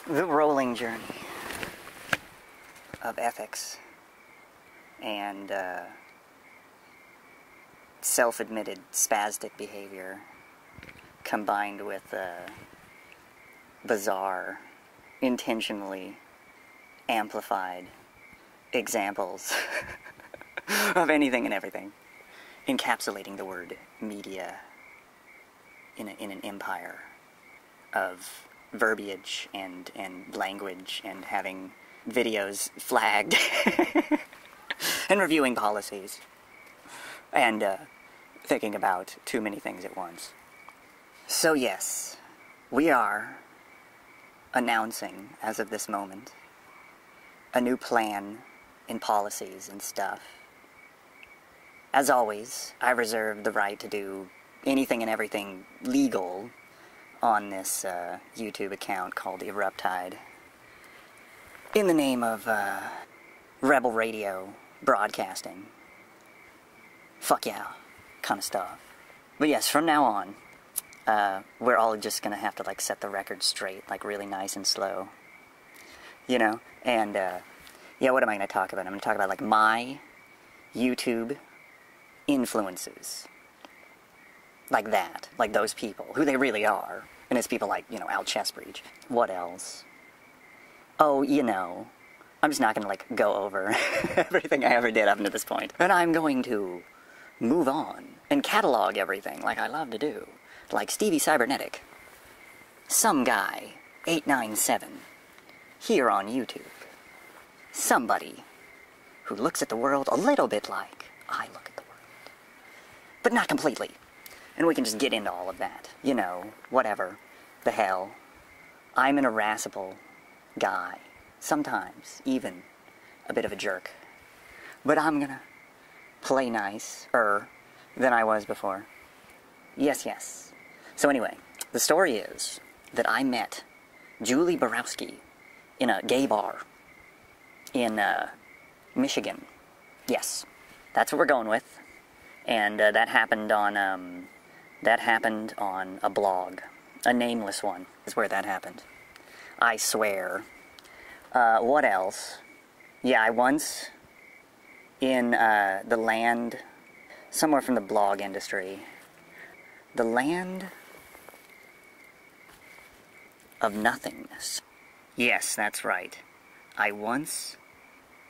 The rolling journey of ethics and self-admitted spastic behavior combined with bizarre, intentionally amplified examples of anything and everything, encapsulating the word media in an empire of verbiage and language, and having videos flagged and reviewing policies and thinking about too many things at once. So yes, we are announcing, as of this moment, a new plan in policies and stuff. As always, I reserve the right to do anything and everything legal on this YouTube account called Eruptide, in the name of rebel radio broadcasting. Fuck yeah, kind of stuff. But yes, from now on, we're all just gonna have to like set the record straight, like really nice and slow, you know. And yeah, what am I gonna talk about? I'm gonna talk about like my YouTube influences. Like that, like those people, who they really are. And it's people like, you know, Al Chessbreach. What else? Oh, you know, I'm just not going to, like, go over everything I ever did up to this point. And I'm going to move on and catalog everything like I love to do. Like Stevie Cybernetic. Some guy, 897, here on YouTube. Somebody who looks at the world a little bit like I look at the world. But not completely. And we can just get into all of that. You know, whatever. The hell. I'm an irascible guy. Sometimes, even a bit of a jerk. But I'm gonna play nicer than I was before. Yes, yes. So anyway, the story is that I met Julie Borowski in a gay bar in Michigan. Yes, that's what we're going with. And that happened on a blog. A nameless one is where that happened. I swear. What else? Yeah, I once, in the land, somewhere from the blog industry, the land of nothingness. Yes, that's right. I once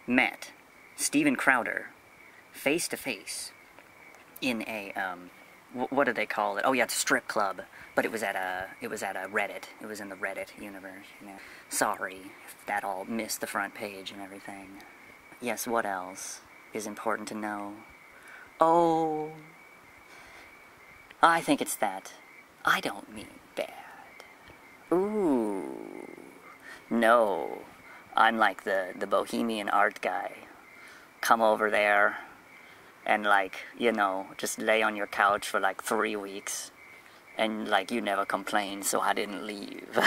met Steven Crowder face to face in a, what do they call it? Oh yeah, it's a strip club. But it was at a Reddit. It was in the Reddit universe. Yeah. Sorry if that all missed the front page and everything. Yes, what else is important to know? Oh, I think it's that I don't mean bad. Ooh, no, I'm like the bohemian art guy. Come over there and, like, you know, just lay on your couch for like 3 weeks. And, like, you never complained, so I didn't leave. And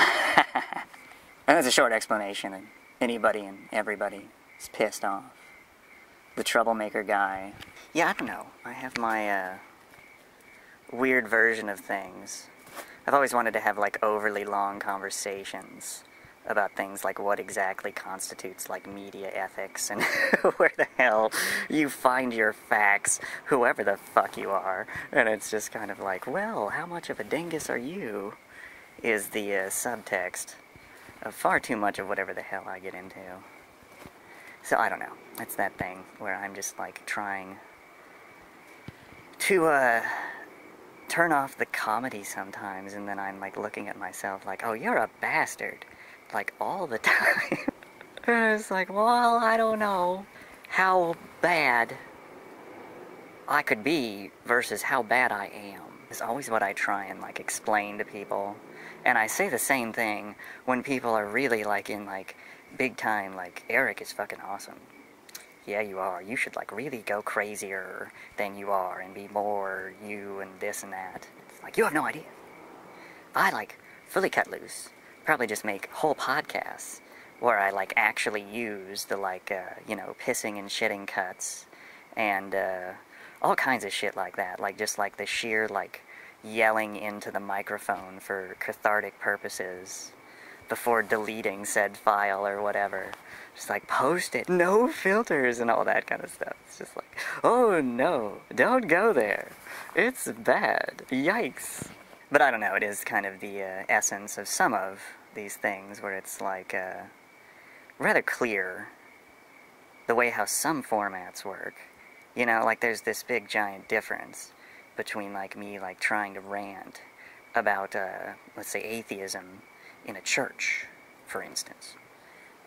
that's a short explanation, and anybody and everybody is pissed off. The troublemaker guy. Yeah, I don't know. I have my, weird version of things. I've always wanted to have, like, overly long conversations about things like what exactly constitutes, like, media ethics, and where the hell you find your facts, whoever the fuck you are. And it's just kind of like, well, how much of a dingus are you, is the subtext of far too much of whatever the hell I get into. So, I don't know. It's that thing where I'm just, like, trying to, turn off the comedy sometimes, and then I'm, like, looking at myself like, oh, you're a bastard. Like, all the time. And it's like, well, I don't know how bad I could be versus how bad I am. It's always what I try and, like, explain to people. And I say the same thing when people are really, like, in, like, big time, like, Eric is fucking awesome. Yeah, you are. You should, like, really go crazier than you are and be more you and this and that. It's like, you have no idea. I, like, fully cut loose. Probably just make whole podcasts where I, like, actually use the, like, you know, pissing and shitting cuts and, all kinds of shit like that. Like, just, like, the sheer, like, yelling into the microphone for cathartic purposes. before deleting said file or whatever. Just like, post it, no filters and all that kind of stuff. It's just like, oh no, don't go there. It's bad. Yikes. But I don't know, it is kind of the essence of some of these things where it's like rather clear the way how some formats work. You know, like there's this big giant difference between like me like trying to rant about, let's say, atheism in a church, for instance.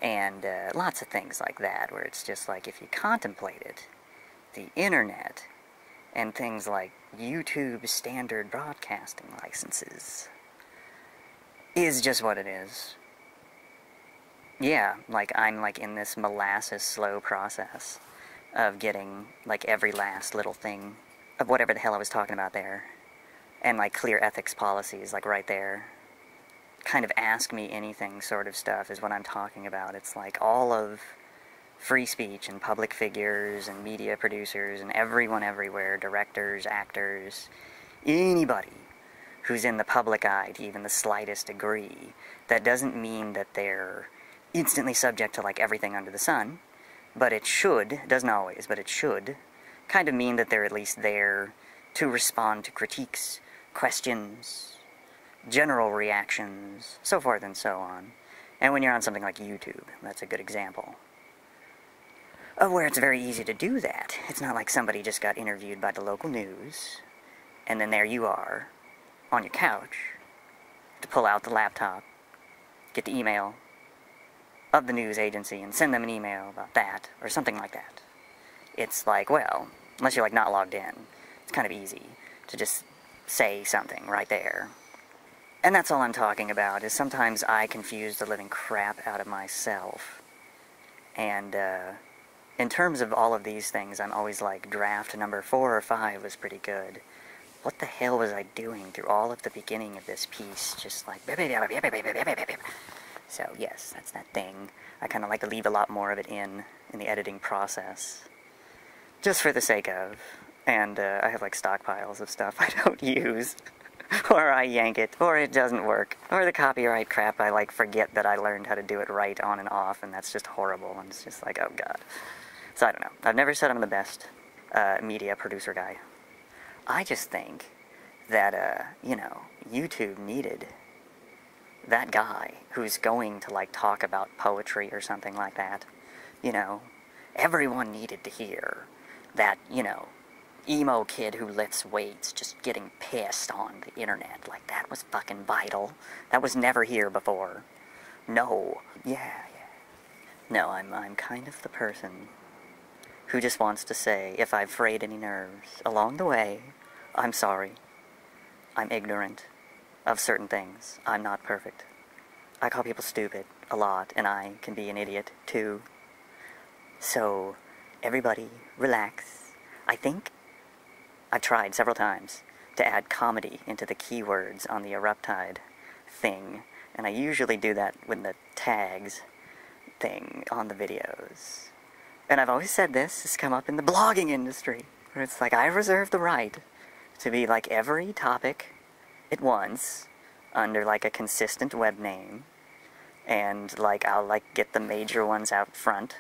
And lots of things like that, where it's just like, if you contemplate it, the internet and things like YouTube standard broadcasting licenses is just what it is. Yeah, like I'm like in this molasses slow process of getting like every last little thing of whatever the hell I was talking about there, and like clear ethics policies like right there. Kind of ask me anything sort of stuff is what I'm talking about. It's like all of free speech and public figures and media producers and everyone everywhere, directors, actors, anybody who's in the public eye to even the slightest degree. That doesn't mean that they're instantly subject to like everything under the sun, but it should, doesn't always, but it should kind of mean that they're at least there to respond to critiques, questions, general reactions, so forth and so on. And when you're on something like YouTube, that's a good example of where it's very easy to do that. It's not like somebody just got interviewed by the local news, and then there you are, on your couch, to pull out the laptop, get the email of the news agency, and send them an email about that, or something like that. It's like, well, unless you're like not logged in, it's kind of easy to just say something right there. And that's all I'm talking about, is sometimes I confuse the living crap out of myself. And, in terms of all of these things, I'm always like, draft number 4 or 5 was pretty good. What the hell was I doing through all of the beginning of this piece? Just like, so yes, that's that thing. I kind of like to leave a lot more of it in the editing process. Just for the sake of. And, I have like stockpiles of stuff I don't use. Or I yank it, or it doesn't work, or the copyright crap, I like forget that I learned how to do it right on and off, and that's just horrible, and it's just like, oh god. So I don't know. I've never said I'm the best media producer guy. I just think that, you know, YouTube needed that guy who's going to like talk about poetry or something like that. You know, everyone needed to hear that, you know, emo kid who lifts weights just getting pissed on the internet. Like, that was fucking vital. That was never here before. No. Yeah. No, I'm kind of the person who just wants to say, if I've frayed any nerves along the way, I'm sorry. I'm ignorant of certain things. I'm not perfect. I call people stupid a lot, and I can be an idiot too. So, everybody, relax. I think I've tried several times to add comedy into the keywords on the Eruptide thing, and I usually do that with the tags thing on the videos. And I've always said this, it's come up in the blogging industry, where it's like, I reserve the right to be like every topic at once, under like a consistent web name, and like I'll like get the major ones out front,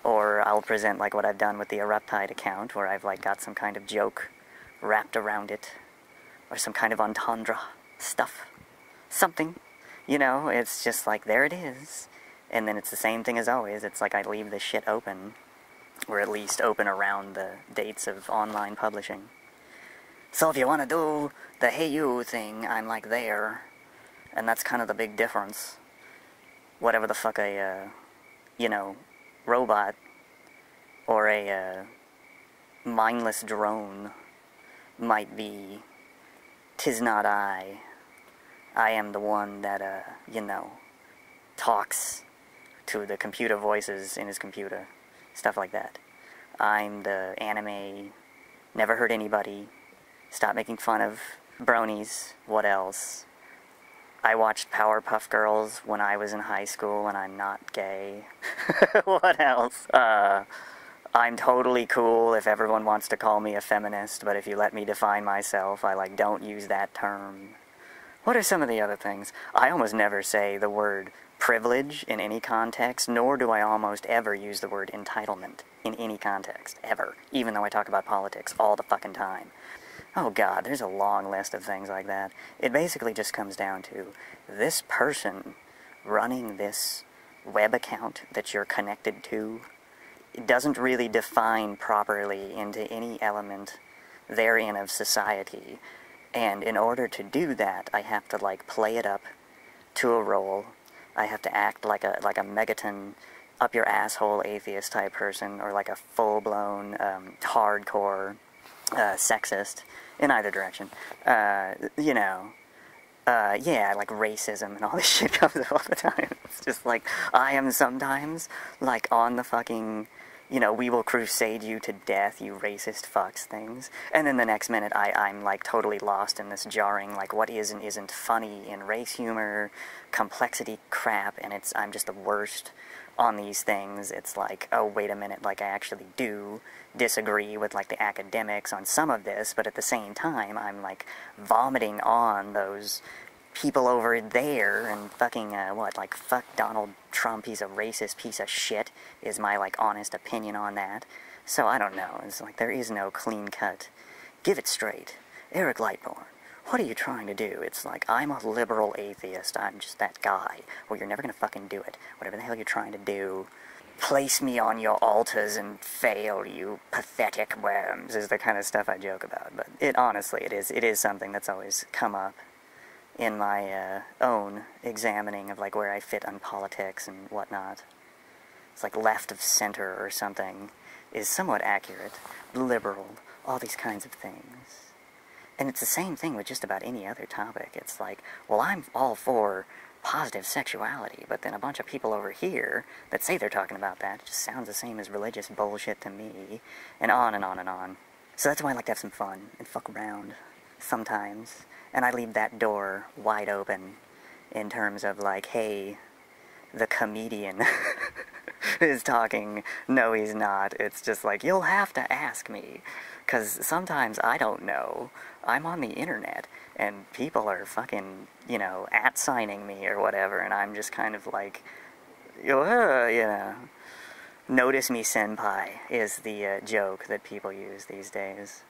or I'll present like what I've done with the Eruptide account, where I've like got some kind of joke wrapped around it, or some kind of entendre stuff, something, you know, it's just like, there it is, and then it's the same thing as always, it's like I leave this shit open, or at least open around the dates of online publishing. So if you want to do the hey you thing, I'm like there, and that's kind of the big difference. Whatever the fuck a, you know, robot, or a, mindless drone might be, 'tis not I. I am the one that, you know, talks to the computer voices in his computer, stuff like that. I'm the anime, never hurt anybody, stop making fun of bronies, what else? I watched Powerpuff Girls when I was in high school, and I'm not gay. What else? I'm totally cool if everyone wants to call me a feminist, but if you let me define myself, I, like, don't use that term. What are some of the other things? I almost never say the word privilege in any context, nor do I almost ever use the word entitlement in any context, ever, even though I talk about politics all the fucking time. Oh god, there's a long list of things like that. It basically just comes down to this person running this web account that you're connected to. It doesn't really define properly into any element therein of society. And in order to do that, I have to, like, play it up to a role. I have to act like a megaton, up-your-asshole atheist type person, or like a full-blown, hardcore, sexist, in either direction. You know, yeah, like racism and all this shit comes up all the time. It's just like, I am sometimes, like, on the fucking, you know, we will crusade you to death, you racist fucks things. And then the next minute, I'm like, totally lost in this jarring, like, what is and isn't funny in race humor, complexity crap, and I'm just the worst on these things. It's like, oh, wait a minute, like, I actually do disagree with, like, the academics on some of this, but at the same time, I'm, like, vomiting on those people over there, and fucking, like, fuck Donald Trump, he's a racist piece of shit, is my, like, honest opinion on that. So, I don't know, it's like, there is no clean cut. Give it straight. Eric Lightborn, what are you trying to do? It's like, I'm a liberal atheist, I'm just that guy. Well, you're never gonna fucking do it. Whatever the hell you're trying to do, place me on your altars and fail, you pathetic worms, is the kind of stuff I joke about. But honestly, it is something that's always come up in my own examining of, like, where I fit on politics and whatnot. It's like left of center or something is somewhat accurate, liberal, all these kinds of things. And it's the same thing with just about any other topic. It's like, well, I'm all for positive sexuality, but then a bunch of people over here that say they're talking about that, it just sounds the same as religious bullshit to me, and on and on and on. So that's why I like to have some fun and fuck around sometimes. And I leave that door wide open in terms of, like, hey, the comedian is talking. No, he's not. It's just like, you'll have to ask me. Because sometimes I don't know. I'm on the internet, and people are fucking, you know, @signing me or whatever, and I'm just kind of like, you know. Notice me, senpai, is the joke that people use these days.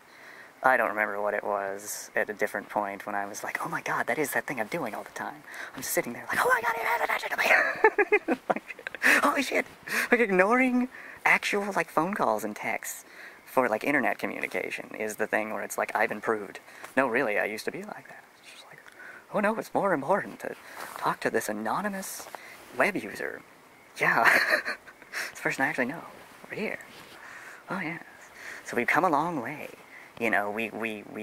I don't remember what it was at a different point when I was like, oh my god, that is that thing I'm doing all the time. I'm just sitting there like, oh my god, like, holy shit. Like, ignoring actual, like, phone calls and texts for, like, internet communication is the thing where it's like, I've improved. No, really, I used to be like that. It's just like, oh no, it's more important to talk to this anonymous web user. Yeah. This person I actually know. Over here. Oh, yes. So we've come a long way. You know, we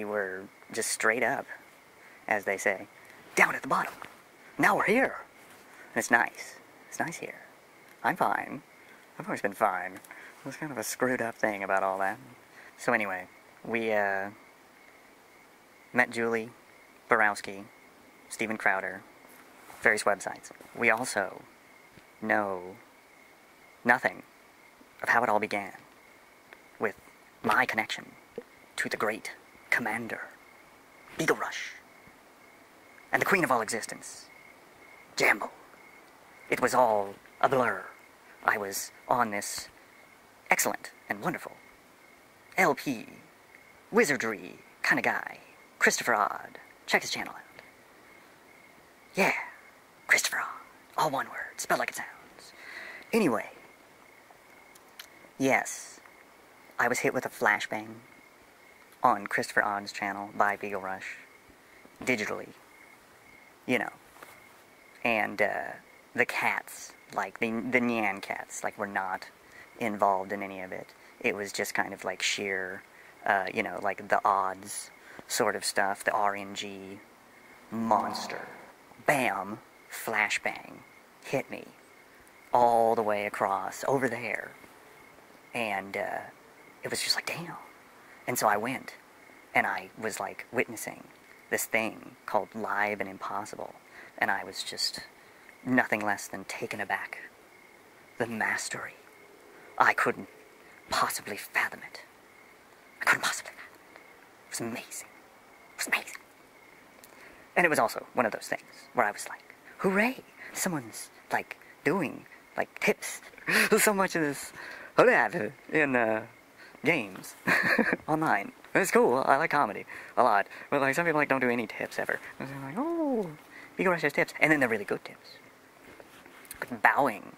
were just straight up, as they say, down at the bottom. Now we're here. And it's nice. It's nice here. I'm fine. I've always been fine. It was kind of a screwed up thing about all that. So anyway, we met Julie, Borowski, Steven Crowder, various websites. We also know nothing of how it all began with my connection to the great commander, Beagle Rush, and the queen of all existence, Jamball. It was all a blur. I was on this excellent and wonderful LP, wizardry kind of guy, ChristopherOdd. Check his channel out. Yeah, ChristopherOdd. All one word, spelled like it sounds. Anyway, yes, I was hit with a flashbang on ChristopherOdd's channel by Beagle Rush, digitally, you know, and the cats, like the Nyan cats, like, were not involved in any of it. It was just kind of like sheer, you know, like the odds sort of stuff, the RNG monster. Bam, flashbang, hit me all the way across, over there, and it was just like, damn. And so I went, and I was, like, witnessing this thing called Live and Impossible, and I was just nothing less than taken aback. The mastery. I couldn't possibly fathom it. I couldn't possibly fathom it. It was amazing. It was amazing. And it was also one of those things where I was like, hooray, someone's, like, doing, like, tips. So much of this in games online. It's cool. I like comedy a lot. But, like, some people, like, don't do any tips ever. And they're like, oh, Eagle Rush has tips. And then they're really good tips. Like bowing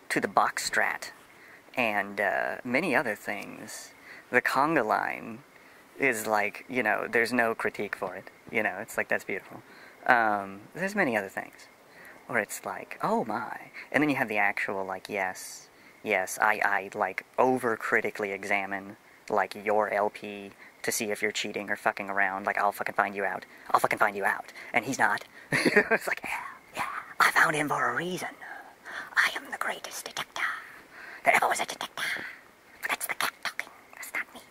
to the box strat and many other things. The conga line is like, you know, there's no critique for it. You know, it's like, that's beautiful. There's many other things. Or it's like, oh my. And then you have the actual, like, yes, I like, over-critically examine, like, your LP to see if you're cheating or fucking around. Like, I'll fucking find you out. I'll fucking find you out. And he's not. It's like, yeah, I found him for a reason. I am the greatest detector that ever was a detector. That's the cat talking. That's not me.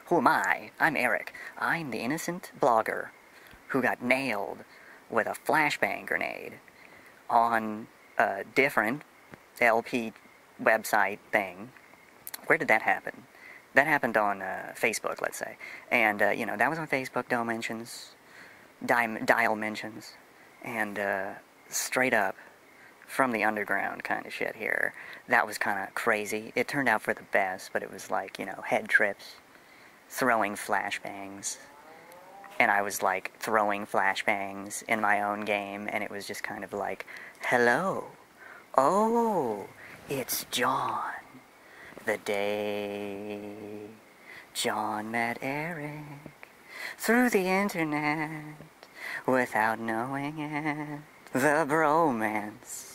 Who am I? I'm Eric. I'm the innocent blogger who got nailed with a flashbang grenade on a different LP website thing. Where did that happen? That happened on Facebook, let's say. And, you know, that was on Facebook, dial mentions. And straight up, from the underground kind of shit here. That was kind of crazy. It turned out for the best, but it was like, you know, head trips, throwing flashbangs. And I was like throwing flashbangs in my own game, and it was just kind of like, hello. Oh, it's John. The day John met Eric through the internet without knowing it. The bromance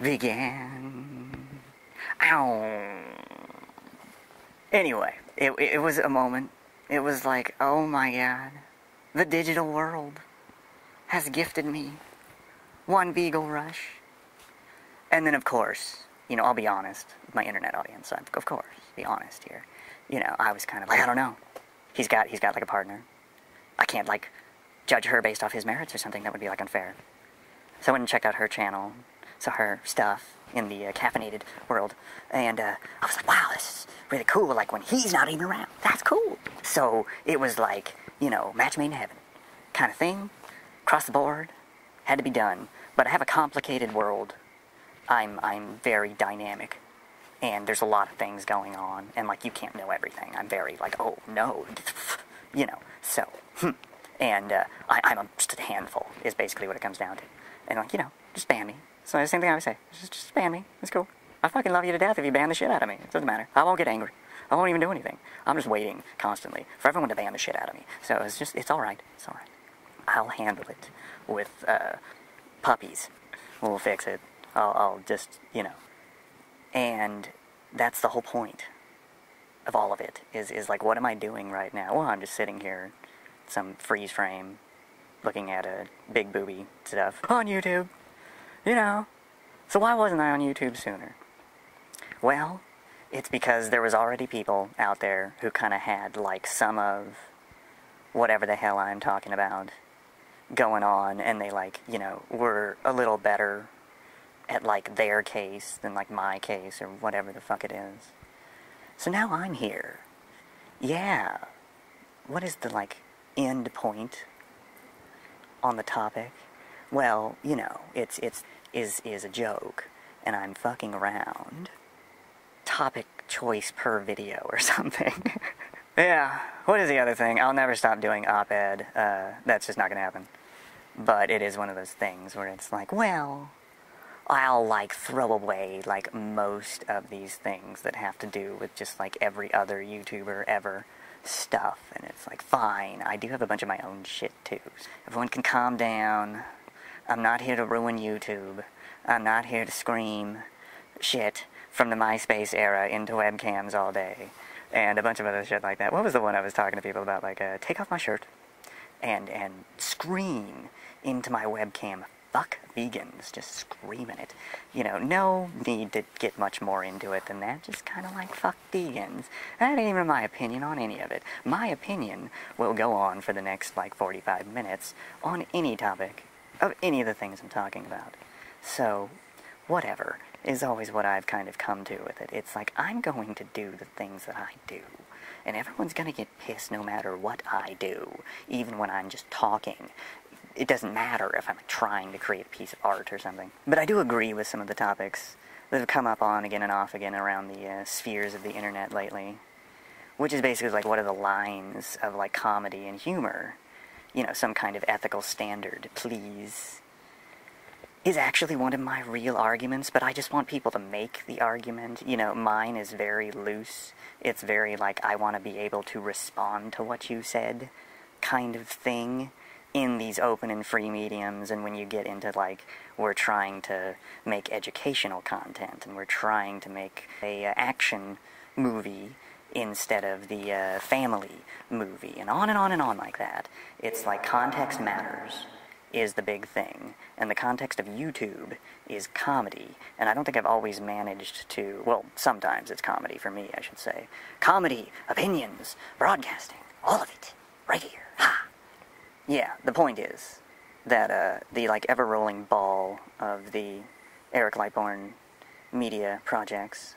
began. Ow. Anyway, it was a moment. It was like, oh my god, the digital world has gifted me one Beagle Rush. And then, of course, you know, I'll be honest with my internet audience. Of course, be honest here. You know, I was kind of like, I don't know. He's got like a partner. I can't like judge her based off his merits or something. That would be like unfair. So I went and checked out her channel, saw her stuff in the caffeinated world, and I was like, wow, this is really cool, like when he's not even around. That's cool. So it was like, you know, match made in heaven kind of thing, across the board, had to be done. But I have a complicated world. I'm very dynamic, and there's a lot of things going on, and like you can't know everything. I'm very like, oh no, you know, so, and I'm just a handful is basically what it comes down to. And like, you know, just ban me. So the same thing I would say. Just ban me. It's cool. I fucking love you to death if you ban the shit out of me. It doesn't matter. I won't get angry. I won't even do anything. I'm just waiting constantly for everyone to ban the shit out of me. So it's alright. It's alright. I'll handle it with puppies. We'll fix it. I'll just, you know. And that's the whole point of all of it. Is like, what am I doing right now? Well, I'm just sitting here, some freeze frame, looking at a big booby stuff on YouTube, you know. So why wasn't I on YouTube sooner? Well, it's because there was already people out there who kind of had, like, some of whatever the hell I'm talking about going on, and they, like, you know, were a little better at, like, their case than, like, my case, or whatever the fuck it is. So now I'm here. Yeah. What is the, like, end point on the topic? Well, you know, is a joke, and I'm fucking around. Topic choice per video or something. Yeah, what is the other thing? I'll never stop doing op-ed. That's just not gonna happen. But it is one of those things where it's like, well, I'll, like, throw away, like, most of these things that have to do with just, like, every other YouTuber ever stuff, and it's like, fine, I do have a bunch of my own shit too. Everyone can calm down. I'm not here to ruin YouTube. I'm not here to scream shit from the MySpace era into webcams all day, and a bunch of other shit like that. What was the one I was talking to people about, like, take off my shirt and scream into my webcam, fuck vegans, just screaming it. You know, no need to get much more into it than that, just kind of like, fuck vegans. That ain't even my opinion on any of it. My opinion will go on for the next, like, 45 minutes on any topic of any of the things I'm talking about. So, whatever is always what I've kind of come to with it. It's like, I'm going to do the things that I do, and everyone's gonna get pissed no matter what I do, even when I'm just talking. it doesn't matter if I'm trying to create a piece of art or something. But I do agree with some of the topics that have come up on again and off again around the spheres of the internet lately, which is basically like, what are the lines of like comedy and humor? You know, some kind of ethical standard, please, is actually one of my real arguments, but I just want people to make the argument. You know, mine is very loose. It's very like, I want to be able to respond to what you said kind of thing in these open and free mediums. And when you get into like, we're trying to make educational content and we're trying to make a action movie instead of the family movie, and on and on and on like that, it's like context matters is the big thing, and the context of YouTube is comedy, and I don't think I've always managed to, well, sometimes it's comedy for me, I should say. Comedy, opinions, broadcasting, all of it, right here, ha! Yeah, the point is that the, like, ever-rolling ball of the Eric Lightbourne media projects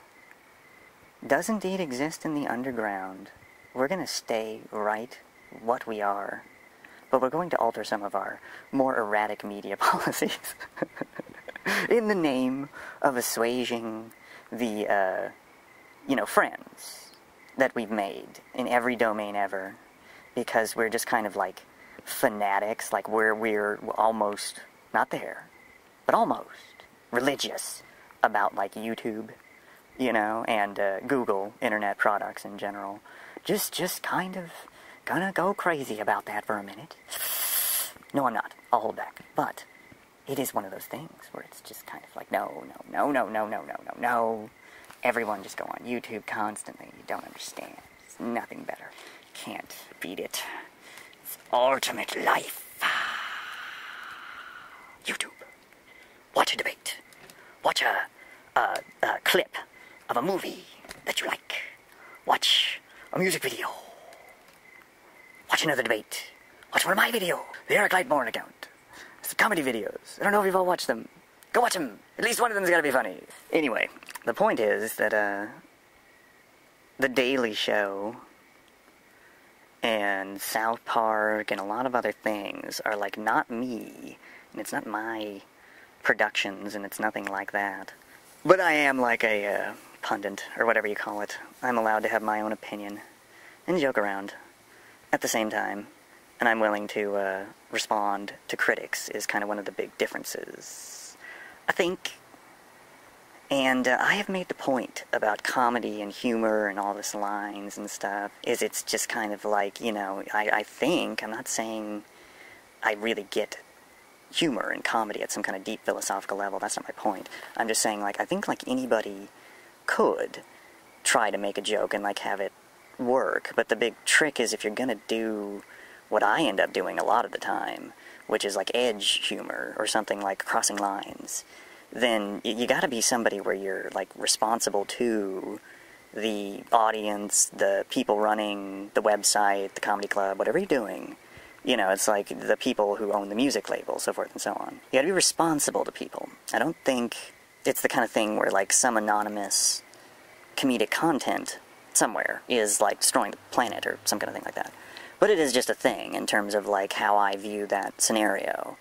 does indeed exist in the underground. We're going to stay right what we are, but we're going to alter some of our more erratic media policies in the name of assuaging the, you know, friends that we've made in every domain ever, because we're just kind of like fanatics, like we're almost, not there, but almost religious about like YouTube, you know, and Google internet products in general. Just kind of gonna go crazy about that for a minute. No, I'm not. I'll hold back. But it is one of those things where it's just kind of like, no. Everyone just go on YouTube constantly. You don't understand. It's nothing better. Can't beat it. It's ultimate life. YouTube. Watch a debate. Watch a clip of a movie that you like. Watch a music video. Watch another debate. Watch one of my videos. The Eric Lightbourne account. It's comedy videos. I don't know if you've all watched them. Go watch them. At least one of them's gotta be funny. Anyway, the point is that, The Daily Show and South Park and a lot of other things are, like, not me. And it's not my productions, and it's nothing like that. But I am like a, pundit, or whatever you call it. I'm allowed to have my own opinion and joke around at the same time, and I'm willing to respond to critics is kind of one of the big differences, I think. And I have made the point about comedy and humor and all this lines and stuff, is it's just kind of like, you know, I think, I'm not saying I really get humor and comedy at some kind of deep philosophical level, that's not my point. I'm just saying, like, I think, like, anybody could try to make a joke and, like, have it work, but the big trick is if you're gonna do what I end up doing a lot of the time, which is, like, edge humor or something like crossing lines, then you gotta be somebody where you're, like, responsible to the audience, the people running the website, the comedy club, whatever you're doing. You know, it's like the people who own the music label, so forth and so on. You gotta be responsible to people. I don't think it's the kind of thing where, like, some anonymous comedic content somewhere is, like, destroying the planet or some kind of thing like that. But it is just a thing in terms of, like, how I view that scenario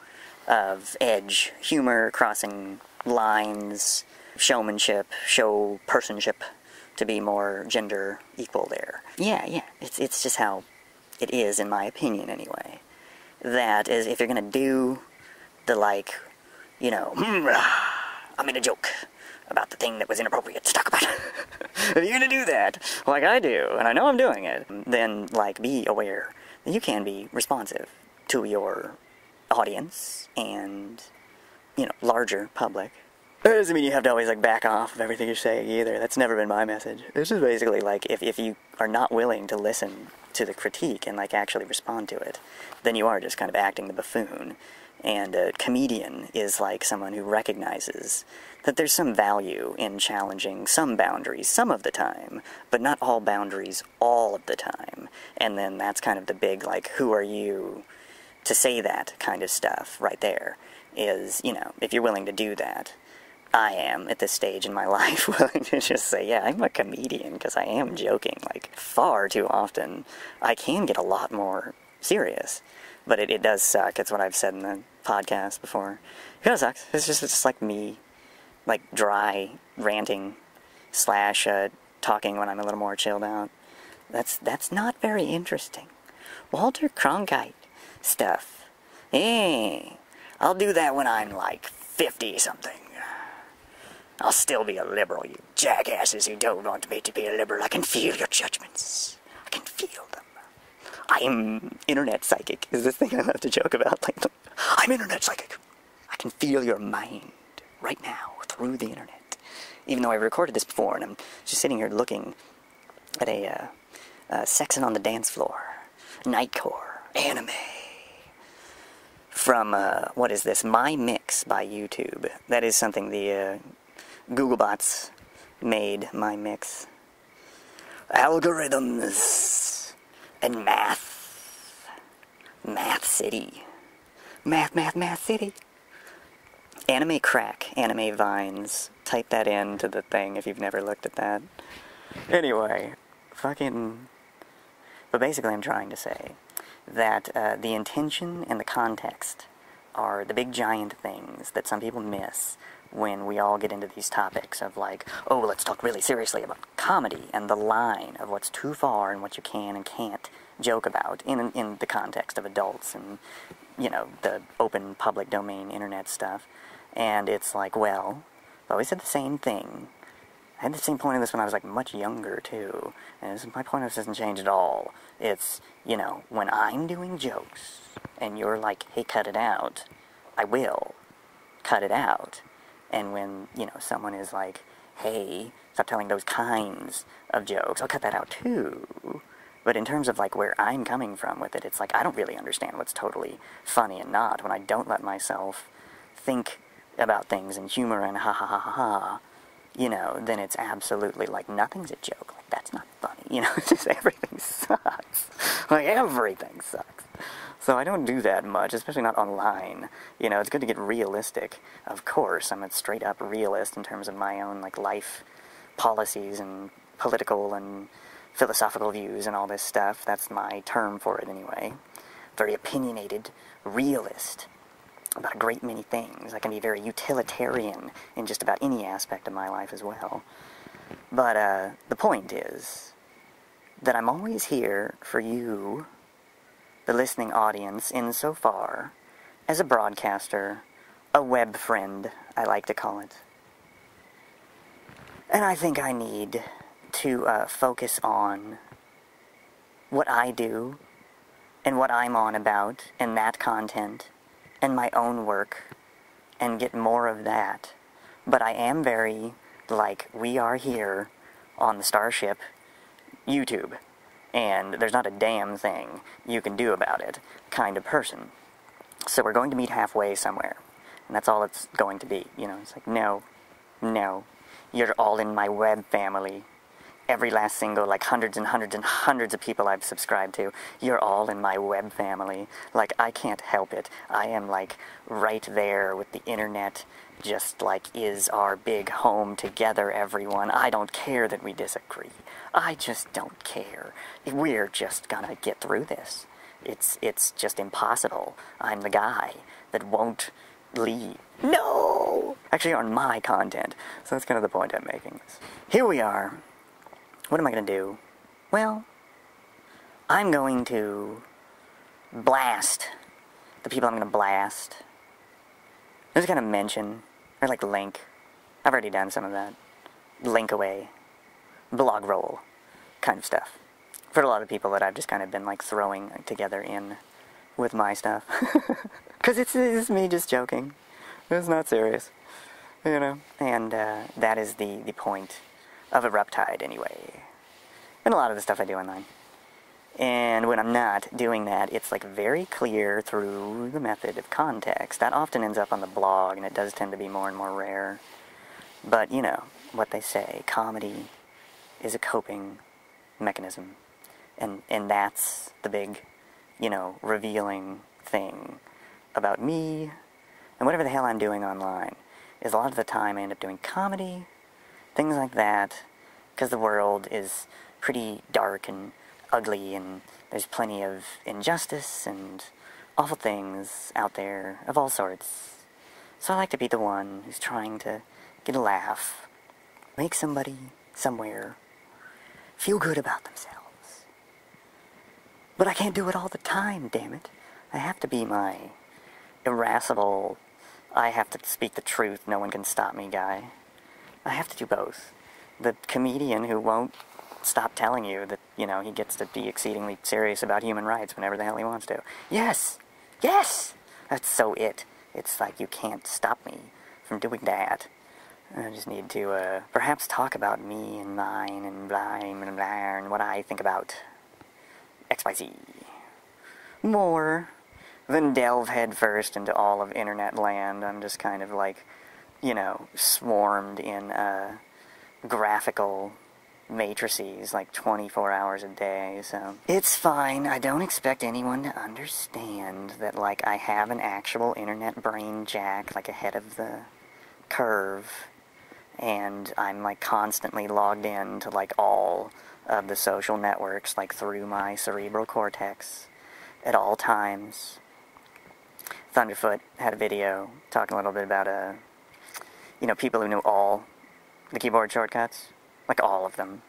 of edge, humor, crossing lines, showmanship, show personship, to be more gender equal there. Yeah, it's just how it is, in my opinion, anyway. That is, if you're gonna do the, like, you know, I made a joke about the thing that was inappropriate to talk about. If you're gonna do that, like I do, and I know I'm doing it, then, like, be aware that you can be responsive to your audience and, you know, larger public. That doesn't mean you have to always, like, back off of everything you're saying either. That's never been my message. This is basically, like, if you are not willing to listen to the critique and, like, actually respond to it, then you are just kind of acting the buffoon. And a comedian is, like, someone who recognizes that there's some value in challenging some boundaries some of the time, but not all boundaries all of the time. And then that's kind of the big, like, who are you to say that kind of stuff right there, is, you know, if you're willing to do that. I am, at this stage in my life, willing to just say, yeah, I'm a comedian, because I am joking, like, far too often. I can get a lot more serious, But it does suck. It's what I've said in the podcast before. It kind of sucks. It's just like me, like dry ranting slash talking when I'm a little more chilled out. That's not very interesting. Walter Cronkite stuff. I'll do that when I'm like 50-something. I'll still be a liberal, you jackasses who don't want me to be a liberal. I can feel your judgments. I can feel them. I'm internet psychic, is this thing I love to joke about lately. I'm internet psychic. I can feel your mind right now through the internet. Even though I recorded this before, and I'm just sitting here looking at a sexing on the dance floor, nightcore, anime, from, what is this, My Mix by YouTube. That is something the Googlebots made, My Mix. Algorithms and math. Math City. Math City. Anime crack, anime vines. Type that into the thing if you've never looked at that. Anyway, but basically I'm trying to say that the intention and the context are the big giant things that some people miss when we all get into these topics of like, oh, let's talk really seriously about comedy and the line of what's too far and what you can and can't joke about in the context of adults and, you know, the open public domain internet stuff. And it's like, well, I've always said the same thing. I had the same point of this when I was like much younger too, and my point of this hasn't changed at all. It's, you know, when I'm doing jokes and you're like, hey, cut it out, I will cut it out. And when, you know, someone is like, hey, stop telling those kinds of jokes, I'll cut that out too. But in terms of like where I'm coming from with it, it's like I don't really understand what's totally funny and not when I don't let myself think about things and humor and ha ha ha ha ha. You know, then it's absolutely like nothing's a joke. Like, that's not funny. You know, it's just everything sucks. Like, everything sucks. So I don't do that much, especially not online. You know, it's good to get realistic. Of course, I'm a straight-up realist in terms of my own, like, life policies and political and philosophical views and all this stuff. That's my term for it anyway. Very opinionated realist about a great many things. I can be very utilitarian in just about any aspect of my life as well. But the point is that I'm always here for you, the listening audience, insofar as a broadcaster, a web friend, I like to call it. And I think I need to focus on what I do and what I'm on about and that content and my own work, and get more of that. But I am very, like, we are here on the Starship YouTube, and there's not a damn thing you can do about it kind of person. So we're going to meet halfway somewhere, and that's all it's going to be. You know, it's like, no, you're all in my web family. Every last single, like, hundreds and hundreds and hundreds of people I've subscribed to, you're all in my web family. Like, I can't help it. I am, like, right there with the internet, just, like, is our big home together, everyone. I don't care that we disagree. I just don't care. We're just gonna get through this. It's just impossible. I'm the guy that won't leave. No! Actually, on my content. So that's kind of the point I'm making. Here we are. What am I going to do? Well, I'm going to blast the people I'm going to blast. I'm just going to mention, or like link. I've already done some of that. Link away. Blog roll kind of stuff. For a lot of people that I've just kind of been like throwing together in with my stuff. Because it's me just joking. It's not serious. You know? And that is the point of Eruptide, anyway. And a lot of the stuff I do online. And when I'm not doing that, it's like very clear through the method of context. That often ends up on the blog, and it does tend to be more and more rare. But, you know, what they say, comedy is a coping mechanism. And that's the big, you know, revealing thing about me and whatever the hell I'm doing online. Is a lot of the time I end up doing comedy, things like that, because the world is pretty dark and ugly, and there's plenty of injustice and awful things out there of all sorts. So I like to be the one who's trying to get a laugh, make somebody somewhere feel good about themselves. But I can't do it all the time, damn it. I have to be my irascible, I have to speak the truth, no one can stop me guy. I have to do both. The comedian who won't stop telling you that, you know, he gets to be exceedingly serious about human rights whenever the hell he wants to. Yes! Yes! That's so it. It's like you can't stop me from doing that. I just need to, perhaps talk about me and mine and blah and blah and what I think about XYZ. More than delve headfirst into all of internet land. I'm just kind of like, you know, swarmed in, graphical matrices like 24 hours a day, so it's fine. I don't expect anyone to understand that, like, I have an actual internet brain jack, like, ahead of the curve, and I'm, like, constantly logged in to, like, all of the social networks, like, through my cerebral cortex at all times. Thunderfoot had a video talking a little bit about, you know, people who knew all the keyboard shortcuts. Like, all of them.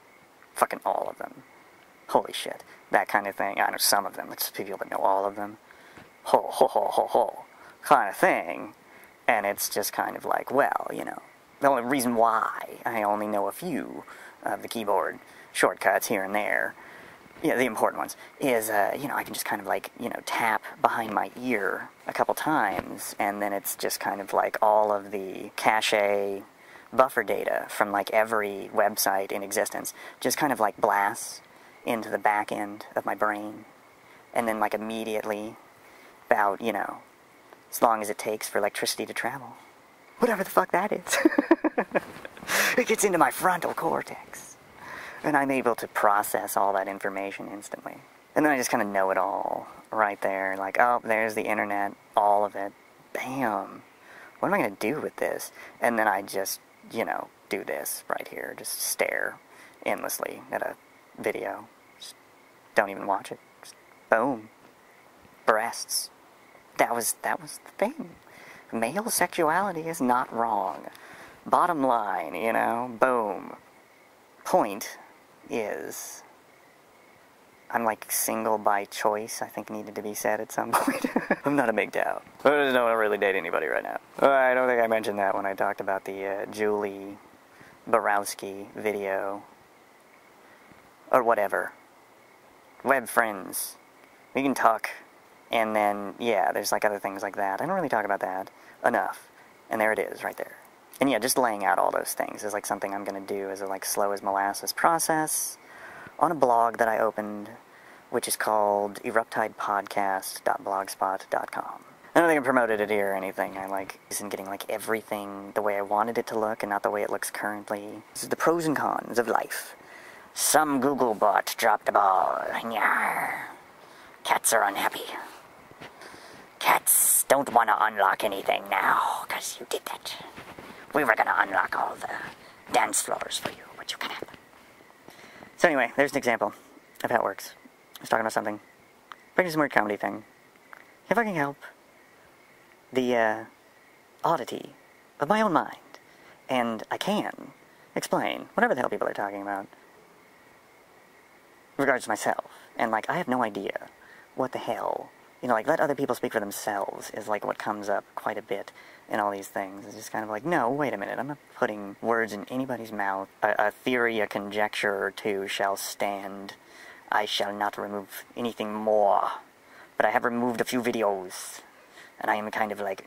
Fucking all of them. Holy shit. That kind of thing. I know some of them. It's people that know all of them. Ho, ho, ho, ho, ho. Kind of thing. And it's just kind of like, well, you know, the only reason why I only know a few of the keyboard shortcuts here and there, yeah, the important ones, is, you know, I can just kind of like, you know, tap behind my ear a couple times, and then it's just kind of like all of the cache buffer data from, like, every website in existence just kind of, like, blasts into the back end of my brain, and then, like, immediately, about, you know, as long as it takes for electricity to travel, whatever the fuck that is, it gets into my frontal cortex, and I'm able to process all that information instantly. And then I just kind of know it all right there, like, oh, there's the internet, all of it, bam, what am I going to do with this? And then I just, you know, do this right here, just stare endlessly at a video, just don't even watch it, just boom, breasts. That was the thing. Male sexuality is not wrong. Bottom line, you know, boom. Point is, I'm, like, single by choice, I think needed to be said at some point. I'm not a MGTOW. I just don't really date anybody right now. I don't think I mentioned that when I talked about the Julie Borowski video. Or whatever. Web friends. We can talk. And then, yeah, there's, like, other things like that. I don't really talk about that enough. And there it is, right there. And yeah, just laying out all those things is, like, something I'm going to do as a, like, slow as molasses process on a blog that I opened, which is called eruptidepodcast.blogspot.com. I don't think I promoted it here or anything. I, like, isn't getting, like, everything the way I wanted it to look and not the way it looks currently. This is the pros and cons of life. Some Google bot dropped the ball. Nyar. Cats are unhappy. Cats don't want to unlock anything now, because you did that. We were going to unlock all the dance floors for you, but you can't. So anyway, there's an example of how it works. I was talking about something. Bringing some weird comedy thing. If I can help the oddity of my own mind, and I can explain whatever the hell people are talking about in regards to myself. And, like, I have no idea what the hell, you know, like, let other people speak for themselves is, like, what comes up quite a bit in all these things. It's just kind of like, no, wait a minute, I'm not putting words in anybody's mouth. A theory, a conjecture or two shall stand. I shall not remove anything more. But I have removed a few videos, and I am kind of like,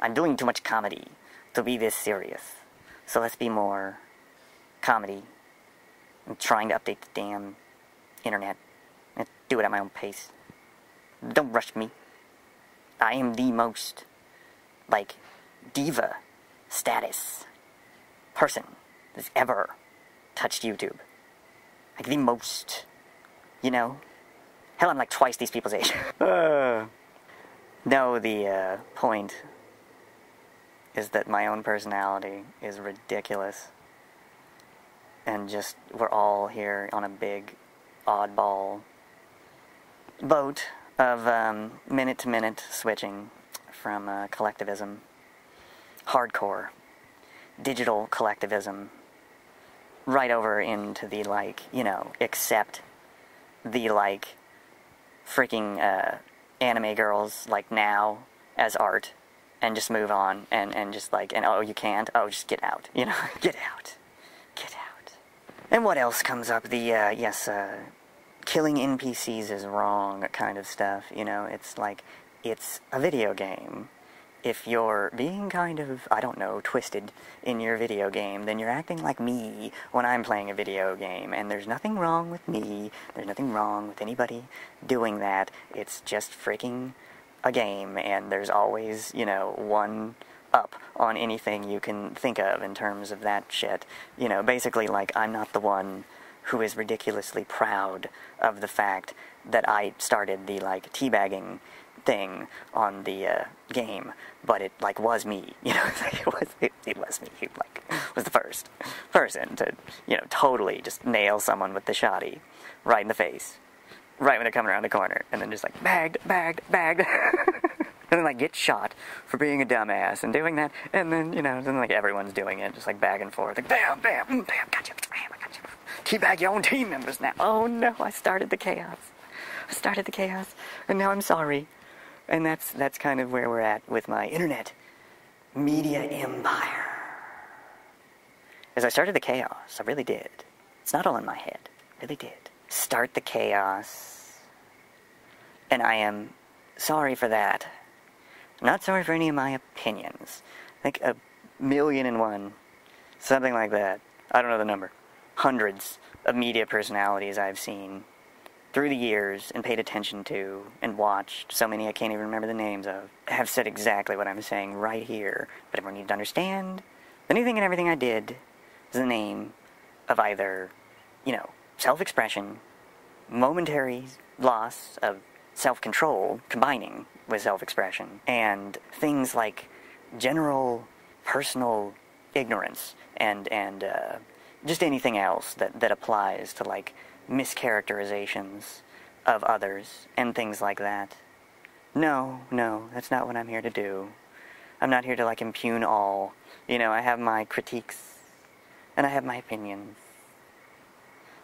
I'm doing too much comedy to be this serious. So let's be more comedy. I'm trying to update the damn internet and do it at my own pace. Don't rush me. I am the most, like, diva status person that's ever touched YouTube. Like, the most, you know? Hell, I'm like twice these people's age. No, the point is that my own personality is ridiculous. And just, we're all here on a big, oddball boat of minute-to-minute switching from collectivism, hardcore, digital collectivism, right over into the, like, you know, accept the, like, freaking anime girls, like, now as art, and just move on, and just, like, and, oh, you can't? Oh, just get out, you know? Get out. Get out. And what else comes up? The, killing NPCs is wrong kind of stuff, you know? It's like, it's a video game. If you're being kind of, I don't know, twisted in your video game, then you're acting like me when I'm playing a video game, and there's nothing wrong with me, there's nothing wrong with anybody doing that. It's just freaking a game, and there's always, you know, one up on anything you can think of in terms of that shit. You know, basically, like, I'm not the one who is ridiculously proud of the fact that I started the, like, teabagging thing on the game, but it, like, was me, you know? it was me who, like, was the first person to, you know, totally just nail someone with the shotty right in the face, right when they're coming around the corner, and then just, like, bagged, and then, like, get shot for being a dumbass and doing that, and then, you know, then, like, everyone's doing it, just, like, back and forth, like, bam, bam, gotcha, bam, I gotcha. Teabag your own team members now. Oh, no, I started the chaos, and now I'm sorry. And that's kind of where we're at with my internet media empire. As I started the chaos, I really did. It's not all in my head. I really did. Start the chaos. And I am sorry for that. I'm not sorry for any of my opinions. I think 1,000,001, something like that. I don't know the number. Hundreds of media personalities I've seen through the years and paid attention to and watched, so many I can't even remember the names of, have said exactly what I'm saying right here. But everyone needs to understand, anything and everything I did is the name of either, you know, self-expression, momentary loss of self-control, combining with self-expression, and things like general personal ignorance and just anything else that applies to, like, mischaracterizations of others and things like that. No, that's not what I'm here to do. I'm not here to, like, impugn all. You know, I have my critiques and I have my opinions.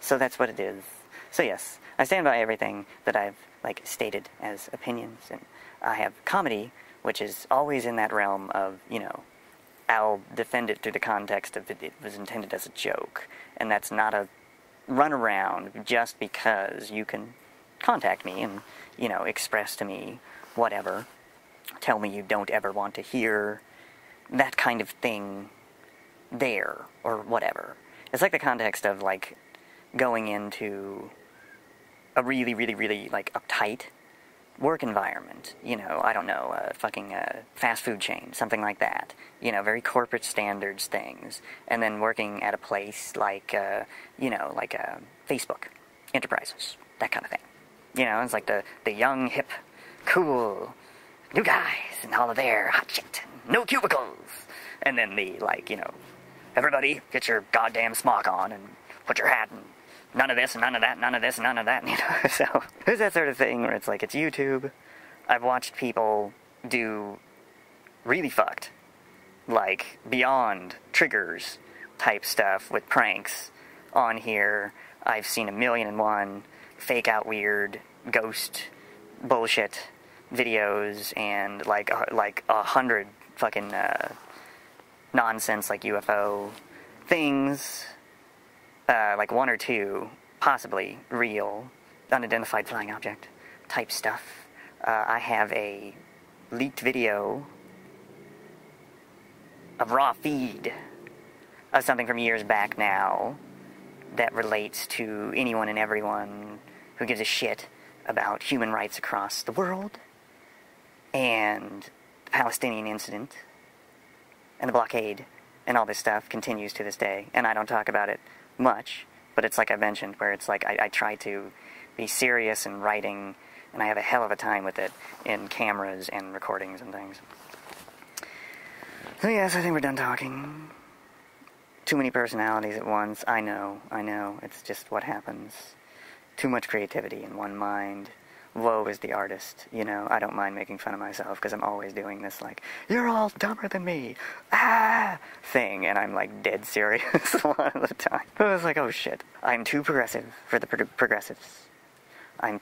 So that's what it is. So yes, I stand by everything that I've, like, stated as opinions, and I have comedy, which is always in that realm of, you know, I'll defend it through the context of it was intended as a joke, and that's not a run around just because you can contact me and, you know, express to me whatever. Tell me you don't ever want to hear that kind of thing there, or whatever. It's like the context of, like, going into a really, really, really, like, uptight work environment, you know, I don't know, fucking fast food chain, something like that, you know, very corporate standards things, and then working at a place like, you know, like Facebook, Enterprises, that kind of thing. You know, it's like the young, hip, cool, new guys, and all of their hot shit, no cubicles, and then the, like, you know, everybody get your goddamn smock on, and put your hat, and none of this, and none of that, none of this, and none of that, you know, so there's that sort of thing where it's like, it's YouTube. I've watched people do really fucked, like, beyond triggers type stuff with pranks on here. I've seen 1,000,001 fake out weird ghost bullshit videos, and like 100 fucking nonsense, like UFO things, like 1 or 2 possibly real unidentified flying object type stuff. I have a leaked video, a raw feed of something from years back now that relates to anyone and everyone who gives a shit about human rights across the world, and the Palestinian incident, and the blockade, and all this stuff continues to this day, and I don't talk about it much, but it's like I mentioned, where it's like I try to be serious in writing, and I have a hell of a time with it in cameras and recordings and things. So yes, I think we're done talking. Too many personalities at once. I know, it's just what happens. Too much creativity in one mind. woe is the artist, you know. I don't mind making fun of myself, because I'm always doing this, like, you're all dumber than me, thing, and I'm, like, dead serious a lot of the time. I was like, oh shit, I'm too progressive for the progressives. I'm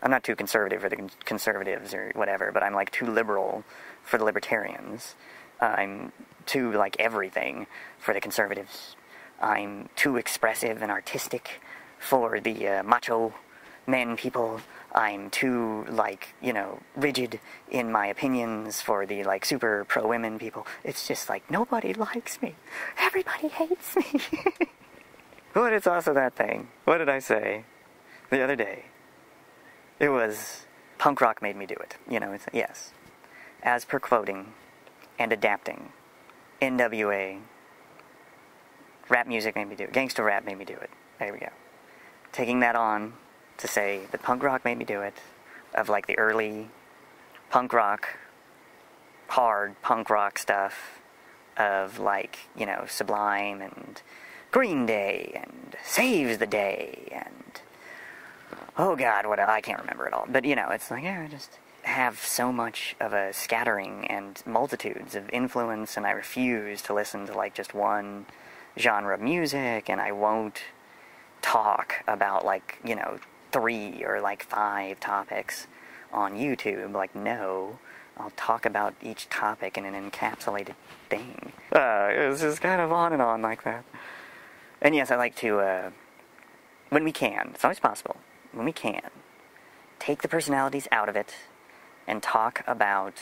not too conservative for the conservatives or whatever, but I'm, like, too liberal for the libertarians. I'm too, like, everything for the conservatives. I'm too expressive and artistic for the macho men people. I'm too, like, you know, rigid in my opinions for the, like, super pro-women people. It's just, like, nobody likes me. Everybody hates me. But it's also that thing. What did I say the other day? It was, punk rock made me do it. You know, yes. As per quoting and adapting, NWA, rap music made me do it. Gangsta rap made me do it. There we go. Taking that on to say that punk rock made me do it, of, like, the early punk rock, hard punk rock stuff, of, like, you know, Sublime and Green Day and Saves the Day and, oh god, I can't remember it all. But, you know, it's like, yeah, I just have so much of a scattering and multitudes of influence, and I refuse to listen to, like, just one genre of music, and I won't talk about, like, you know, 3 or, like, 5 topics on YouTube. Like, no, I'll talk about each topic in an encapsulated thing. It was just kind of on and on like that. And yes, I like to, when we can, it's always possible, when we can, take the personalities out of it and talk about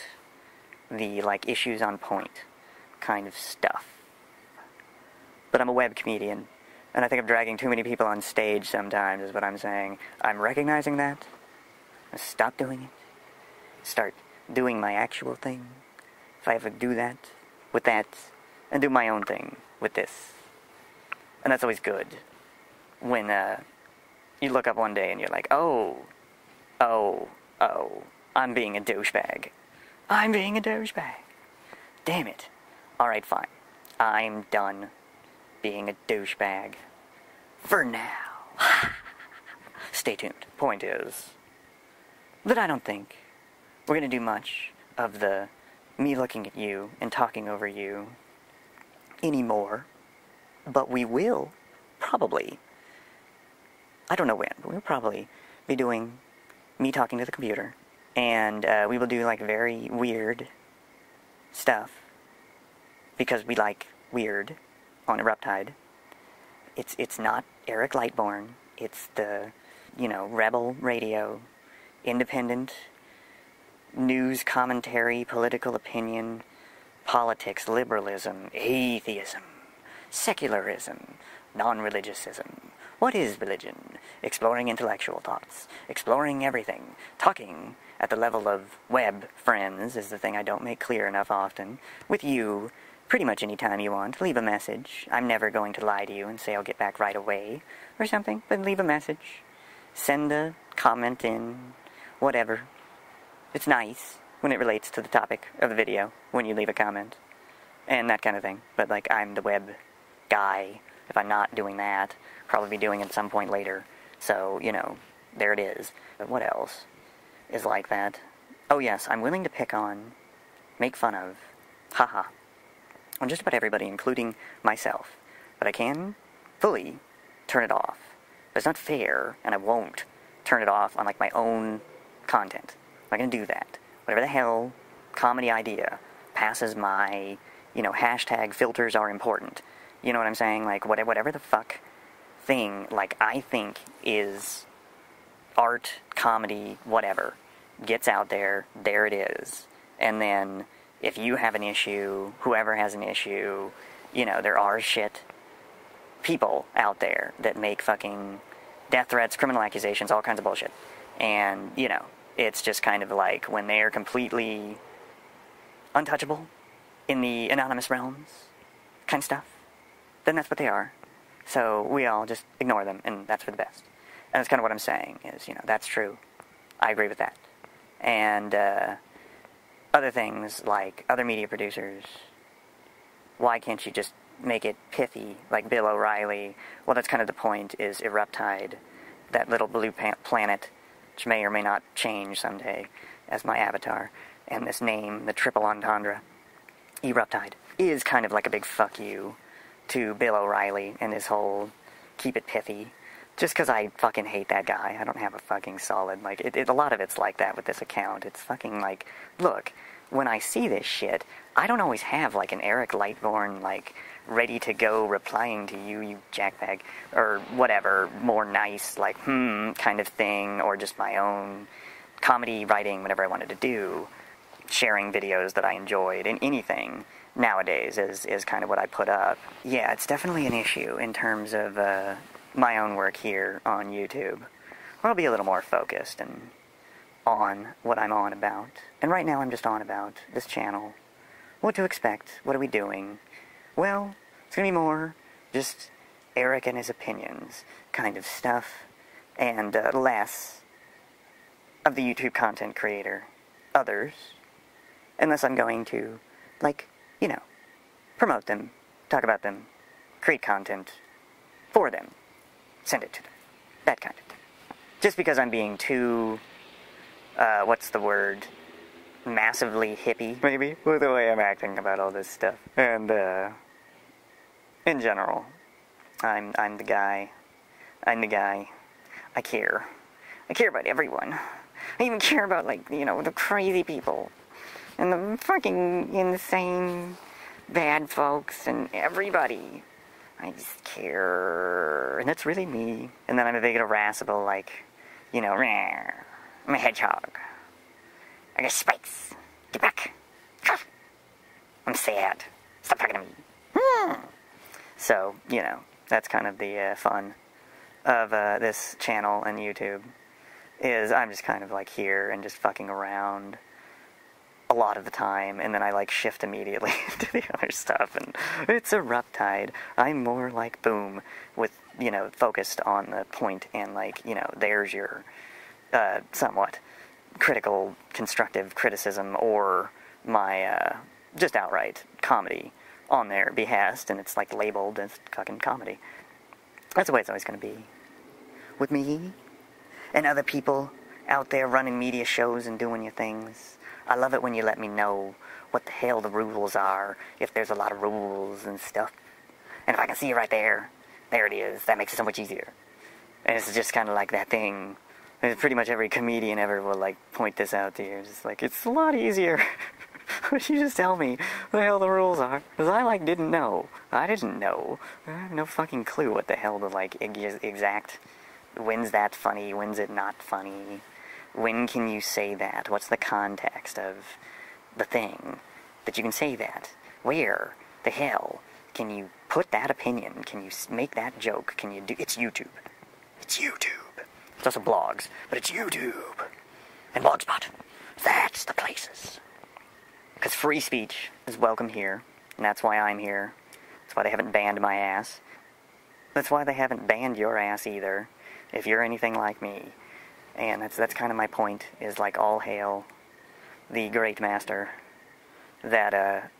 the, like, issues on point kind of stuff. But I'm a web comedian, and I think I'm dragging too many people on stage sometimes, is what I'm saying. I'm recognizing that. I'll stop doing it. Start doing my actual thing. If I ever do that, with that, and do my own thing with this. And that's always good. When, you look up one day and you're like, oh, I'm being a douchebag. I'm being a douchebag. Damn it. Alright, fine. I'm done being a douchebag. For now. Stay tuned. Point is that I don't think we're going to do much of the me looking at you and talking over you anymore. But we will probably, I don't know when, but we'll probably be doing me talking to the computer. And we will do, like, very weird stuff, because we like weird on Eruptide. It's not Eric Lightbourne. It's the, you know, rebel radio, independent news commentary, political opinion, politics, liberalism, atheism, secularism, non-religiousism. What is religion? Exploring intellectual thoughts, exploring everything, talking at the level of web friends is the thing I don't make clear enough often. With you, pretty much any time you want, leave a message. I'm never going to lie to you and say I'll get back right away or something, but leave a message. Send a comment in, whatever. It's nice when it relates to the topic of the video, when you leave a comment, and that kind of thing. But, like, I'm the web guy. If I'm not doing that, probably be doing it at some point later. So, you know, there it is. But what else is like that? Oh yes, I'm willing to pick on, make fun of, haha, on just about everybody, including myself. But I can fully turn it off. But it's not fair, and I won't turn it off on, like, my own content. I'm not going to do that. Whatever the hell comedy idea passes my, you know, hashtag filters are important. You know what I'm saying? Like, whatever the fuck thing, like, I think is art, comedy, whatever, gets out there, there it is. And then, if you have an issue, whoever has an issue, you know, there are shit people out there that make fucking death threats, criminal accusations, all kinds of bullshit. And, you know, it's just kind of like when they are completely untouchable in the anonymous realms kind of stuff, then that's what they are. So we all just ignore them, and that's for the best. And that's kind of what I'm saying, is, you know, that's true. I agree with that. And other things, like other media producers, why can't you just make it pithy, like Bill O'Reilly? Well, that's kind of the point, is Eruptide, that little blue planet which may or may not change someday as my avatar, and this name, the triple entendre, Eruptide, is kind of like a big fuck you to Bill O'Reilly and his whole keep it pithy, just because I fucking hate that guy. I don't have a fucking solid, like, a lot of it's like that with this account. It's fucking like, look, when I see this shit, I don't always have, like, an Eric Lightborn, like, ready to go replying to you, you jackbag, or whatever, more nice, like, kind of thing, or just my own comedy writing, whatever I wanted to do, sharing videos that I enjoyed, and anything nowadays is kind of what I put up. Yeah, it's definitely an issue in terms of my own work here on YouTube. I'll be a little more focused and on what I'm on about. And right now I'm just on about this channel. What to expect, what are we doing? Well, it's going to be more just Eric and his opinions kind of stuff, and less of the YouTube content creator, others, unless I'm going to, like, you know, promote them, talk about them, create content for them, send it to them, that kind of thing. Just because I'm being too, what's the word, massively hippie, maybe, with the way I'm acting about all this stuff. And, in general, I'm the guy. I care about everyone. I even care about, like, you know, the crazy people, and the fucking insane bad folks, and everybody. I just care, and that's really me. And then I'm a big irascible, like, you know, I'm a hedgehog. I got spikes. Get back. I'm sad. Stop talking to me. So, you know, that's kind of the fun of this channel and YouTube, is I'm just kind of like here and just fucking around a lot of the time, and then I like shift immediately to the other stuff, and it's Eruptide. I'm more like Boom, with, you know, focused on the point, and like, you know, there's your somewhat critical, constructive criticism, or my just outright comedy on their behest, and it's like labeled as fucking comedy. That's the way it's always going to be with me and other people out there running media shows and doing your things. I love it when you let me know what the hell the rules are, if there's a lot of rules and stuff. And if I can see it right there, there it is. That makes it so much easier. And it's just kind of like that thing. And pretty much every comedian ever will, like, point this out to you. It's just like, it's a lot easier. You just tell me what the hell the rules are. Because I, like, didn't know. I didn't know. I have no fucking clue what the hell the, like, exact... When's that funny? When's it not funny? When can you say that? What's the context of the thing that you can say that? Where the hell can you put that opinion? Can you make that joke? Can you do... It's YouTube. It's YouTube. It's also blogs, but it's YouTube. And Blogspot. That's the places. Because free speech is welcome here, and that's why I'm here. That's why they haven't banned my ass. That's why they haven't banned your ass either, if you're anything like me. And that's kind of my point, is like, all hail the great master that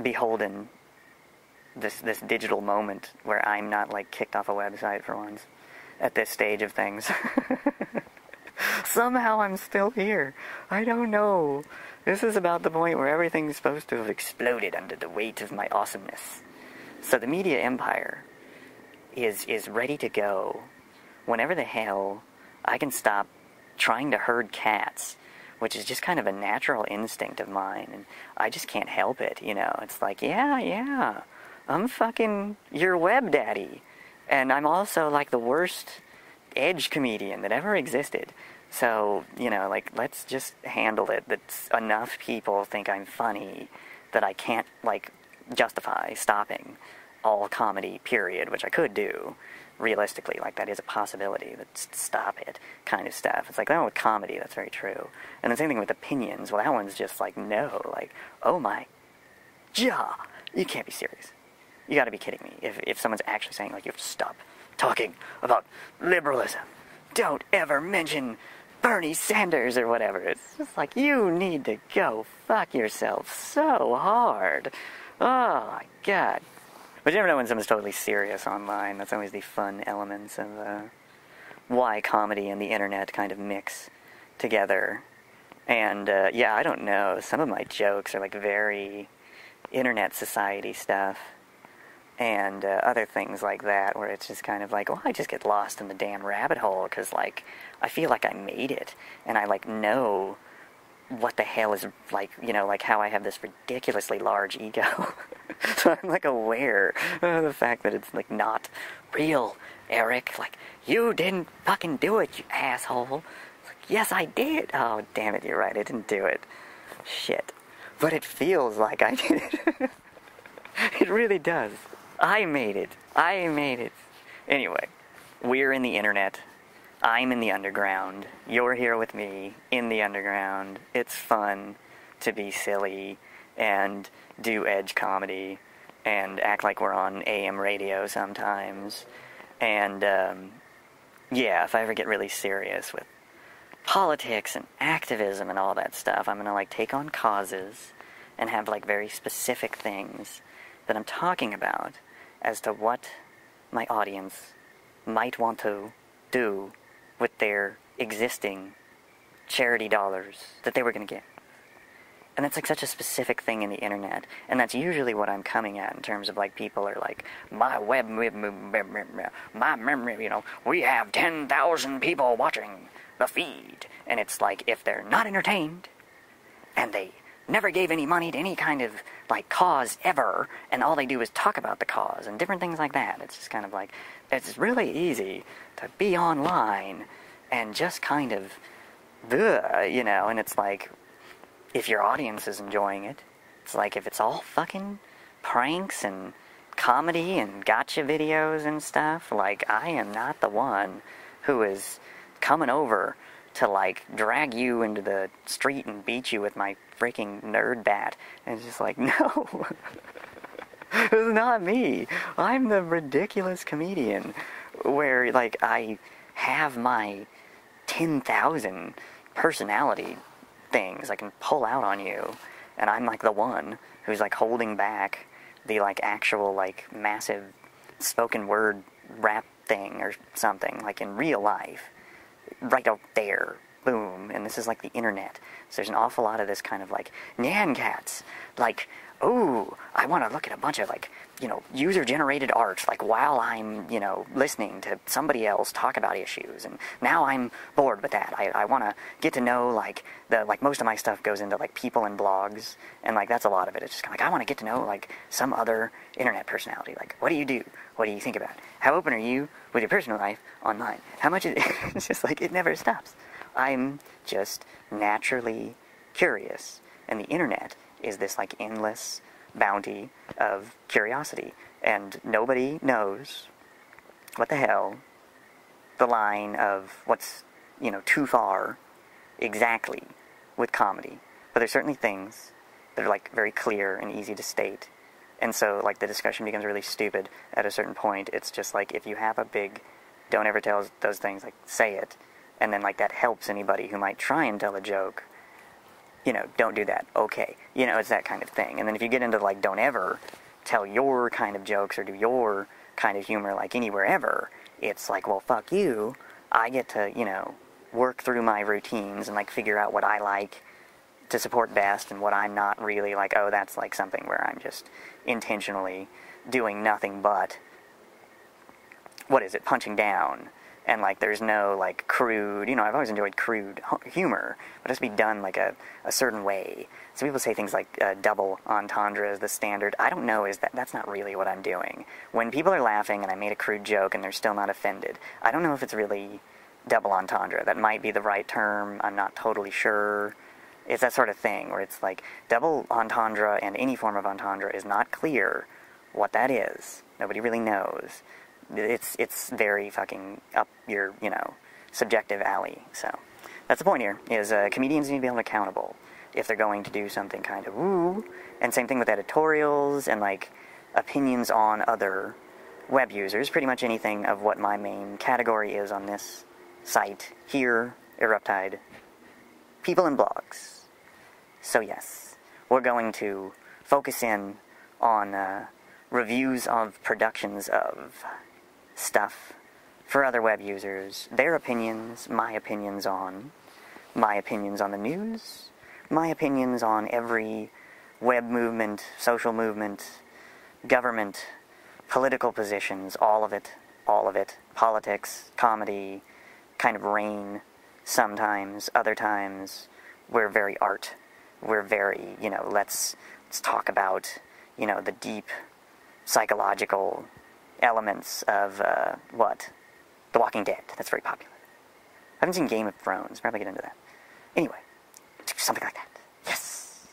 beholden this digital moment where I'm not, like, kicked off a website for once at this stage of things. Somehow I'm still here. I don't know. This is about the point where everything's supposed to have exploded under the weight of my awesomeness. So the media empire is ready to go whenever the hell I can stop trying to herd cats, which is just kind of a natural instinct of mine, and I just can't help it, you know. It's like, yeah, I'm fucking your web daddy, and I'm also, like, the worst edge comedian that ever existed. So, you know, like, let's just handle it. That enough people think I'm funny that I can't, like, justify stopping all comedy, period, which I could do. Realistically, like, that is a possibility, that stop it kind of stuff. It's like, oh, with comedy, that's very true. And the same thing with opinions. Well, that one's just like, no, like, oh my jaw, you can't be serious. You gotta be kidding me. If someone's actually saying, like, you have to stop talking about liberalism, don't ever mention Bernie Sanders or whatever. It's just like, you need to go fuck yourself so hard. Oh my god. But you never know when someone's totally serious online. That's always the fun elements of why comedy and the internet kind of mix together. And, yeah, I don't know. Some of my jokes are, like, very internet society stuff. And other things like that, where it's just kind of like, well, I just get lost in the damn rabbit hole, because, like, I feel like I made it, and I, like, know what the hell is, like, you know, like, how I have this ridiculously large ego. So I'm, like, aware of the fact that it's, like, not real, Eric. Like, you didn't fucking do it, you asshole. It's like, yes, I did. Oh, damn it, you're right, I didn't do it. Shit. But it feels like I did it. It really does. I made it. I made it. Anyway, we're in the internet. I'm in the underground. You're here with me in the underground. It's fun to be silly and do edge comedy and act like we're on AM radio sometimes. And, yeah, if I ever get really serious with politics and activism and all that stuff, I'm gonna, like, take on causes and have, like, very specific things that I'm talking about as to what my audience might want to do with their existing charity dollars that they were going to get. And that's, like, such a specific thing in the internet, and that's usually what I'm coming at in terms of, like, people are like, my memory, you know, we have 10,000 people watching the feed, and it's like, if they're not entertained, and they never gave any money to any kind of, like, cause ever, and all they do is talk about the cause and different things like that. It's just kind of like, it's really easy to be online and just kind of, you know, and it's like, if your audience is enjoying it, it's like, if it's all fucking pranks and comedy and gotcha videos and stuff, like, I am not the one who is coming over to, like, drag you into the street and beat you with my freaking nerd bat. And it's just like, no. It's not me. I'm the ridiculous comedian where, like, I have my 10,000 personality things I can pull out on you, and I'm, like, the one who's, like, holding back the, like, actual, like, massive spoken word rap thing or something, like, in real life. Right out there, boom, and this is like the internet, so there's an awful lot of this kind of, like, Nyan cats, like, ooh, I want to look at a bunch of, like, you know, user-generated art, like, while I'm, you know, listening to somebody else talk about issues, and now I'm bored with that. I want to get to know, like, most of my stuff goes into, like, people and blogs, and, like, that's a lot of it. It's just kind of like, I want to get to know, like, some other internet personality. Like, what do you do? What do you think about? How open are you with your personal life online? How much is it? It's just like, it never stops. I'm just naturally curious, and the internet is this, like, endless bounty of curiosity, and nobody knows what the hell the line of what's, you know, too far exactly with comedy. But there's certainly things that are, like, very clear and easy to state, and so, like, the discussion becomes really stupid at a certain point. It's just like, if you have a big don't ever tell those things, like, say it, and then, like, that helps anybody who might try and tell a joke, you know, don't do that, okay. You know, it's that kind of thing. And then if you get into, like, don't ever tell your kind of jokes or do your kind of humor, like, anywhere ever, it's like, well, fuck you. I get to, you know, work through my routines and, like, figure out what I like to support best and what I'm not really, like, oh, that's, like, something where I'm just intentionally doing nothing but, what is it, punching down. And, like, there's no, like, crude, you know, I've always enjoyed crude humor, but it has to be done, like, a certain way. So people say things like double entendre is the standard. I don't know, that's not really what I'm doing. When people are laughing and I made a crude joke and they're still not offended, I don't know if it's really double entendre. That might be the right term. I'm not totally sure. It's that sort of thing where it's like double entendre and any form of entendre is not clear what that is. Nobody really knows. It's very fucking up your, you know, subjective alley. So that's the point here, is comedians need to be held accountable if they're going to do something kind of woo. And same thing with editorials and, like, opinions on other web users. Pretty much anything of what my main category is on this site here, Eruptide. People and blogs. So yes, we're going to focus in on reviews of productions of stuff for other web users, their opinions, my opinions on the news, my opinions on every web movement, social movement, government, political positions, all of it, politics, comedy, kind of reign sometimes, other times, we're very art, we're very, let's talk about, the deep psychological elements of, The Walking Dead. That's very popular. I haven't seen Game of Thrones, probably get into that. Anyway, something like that. Yes!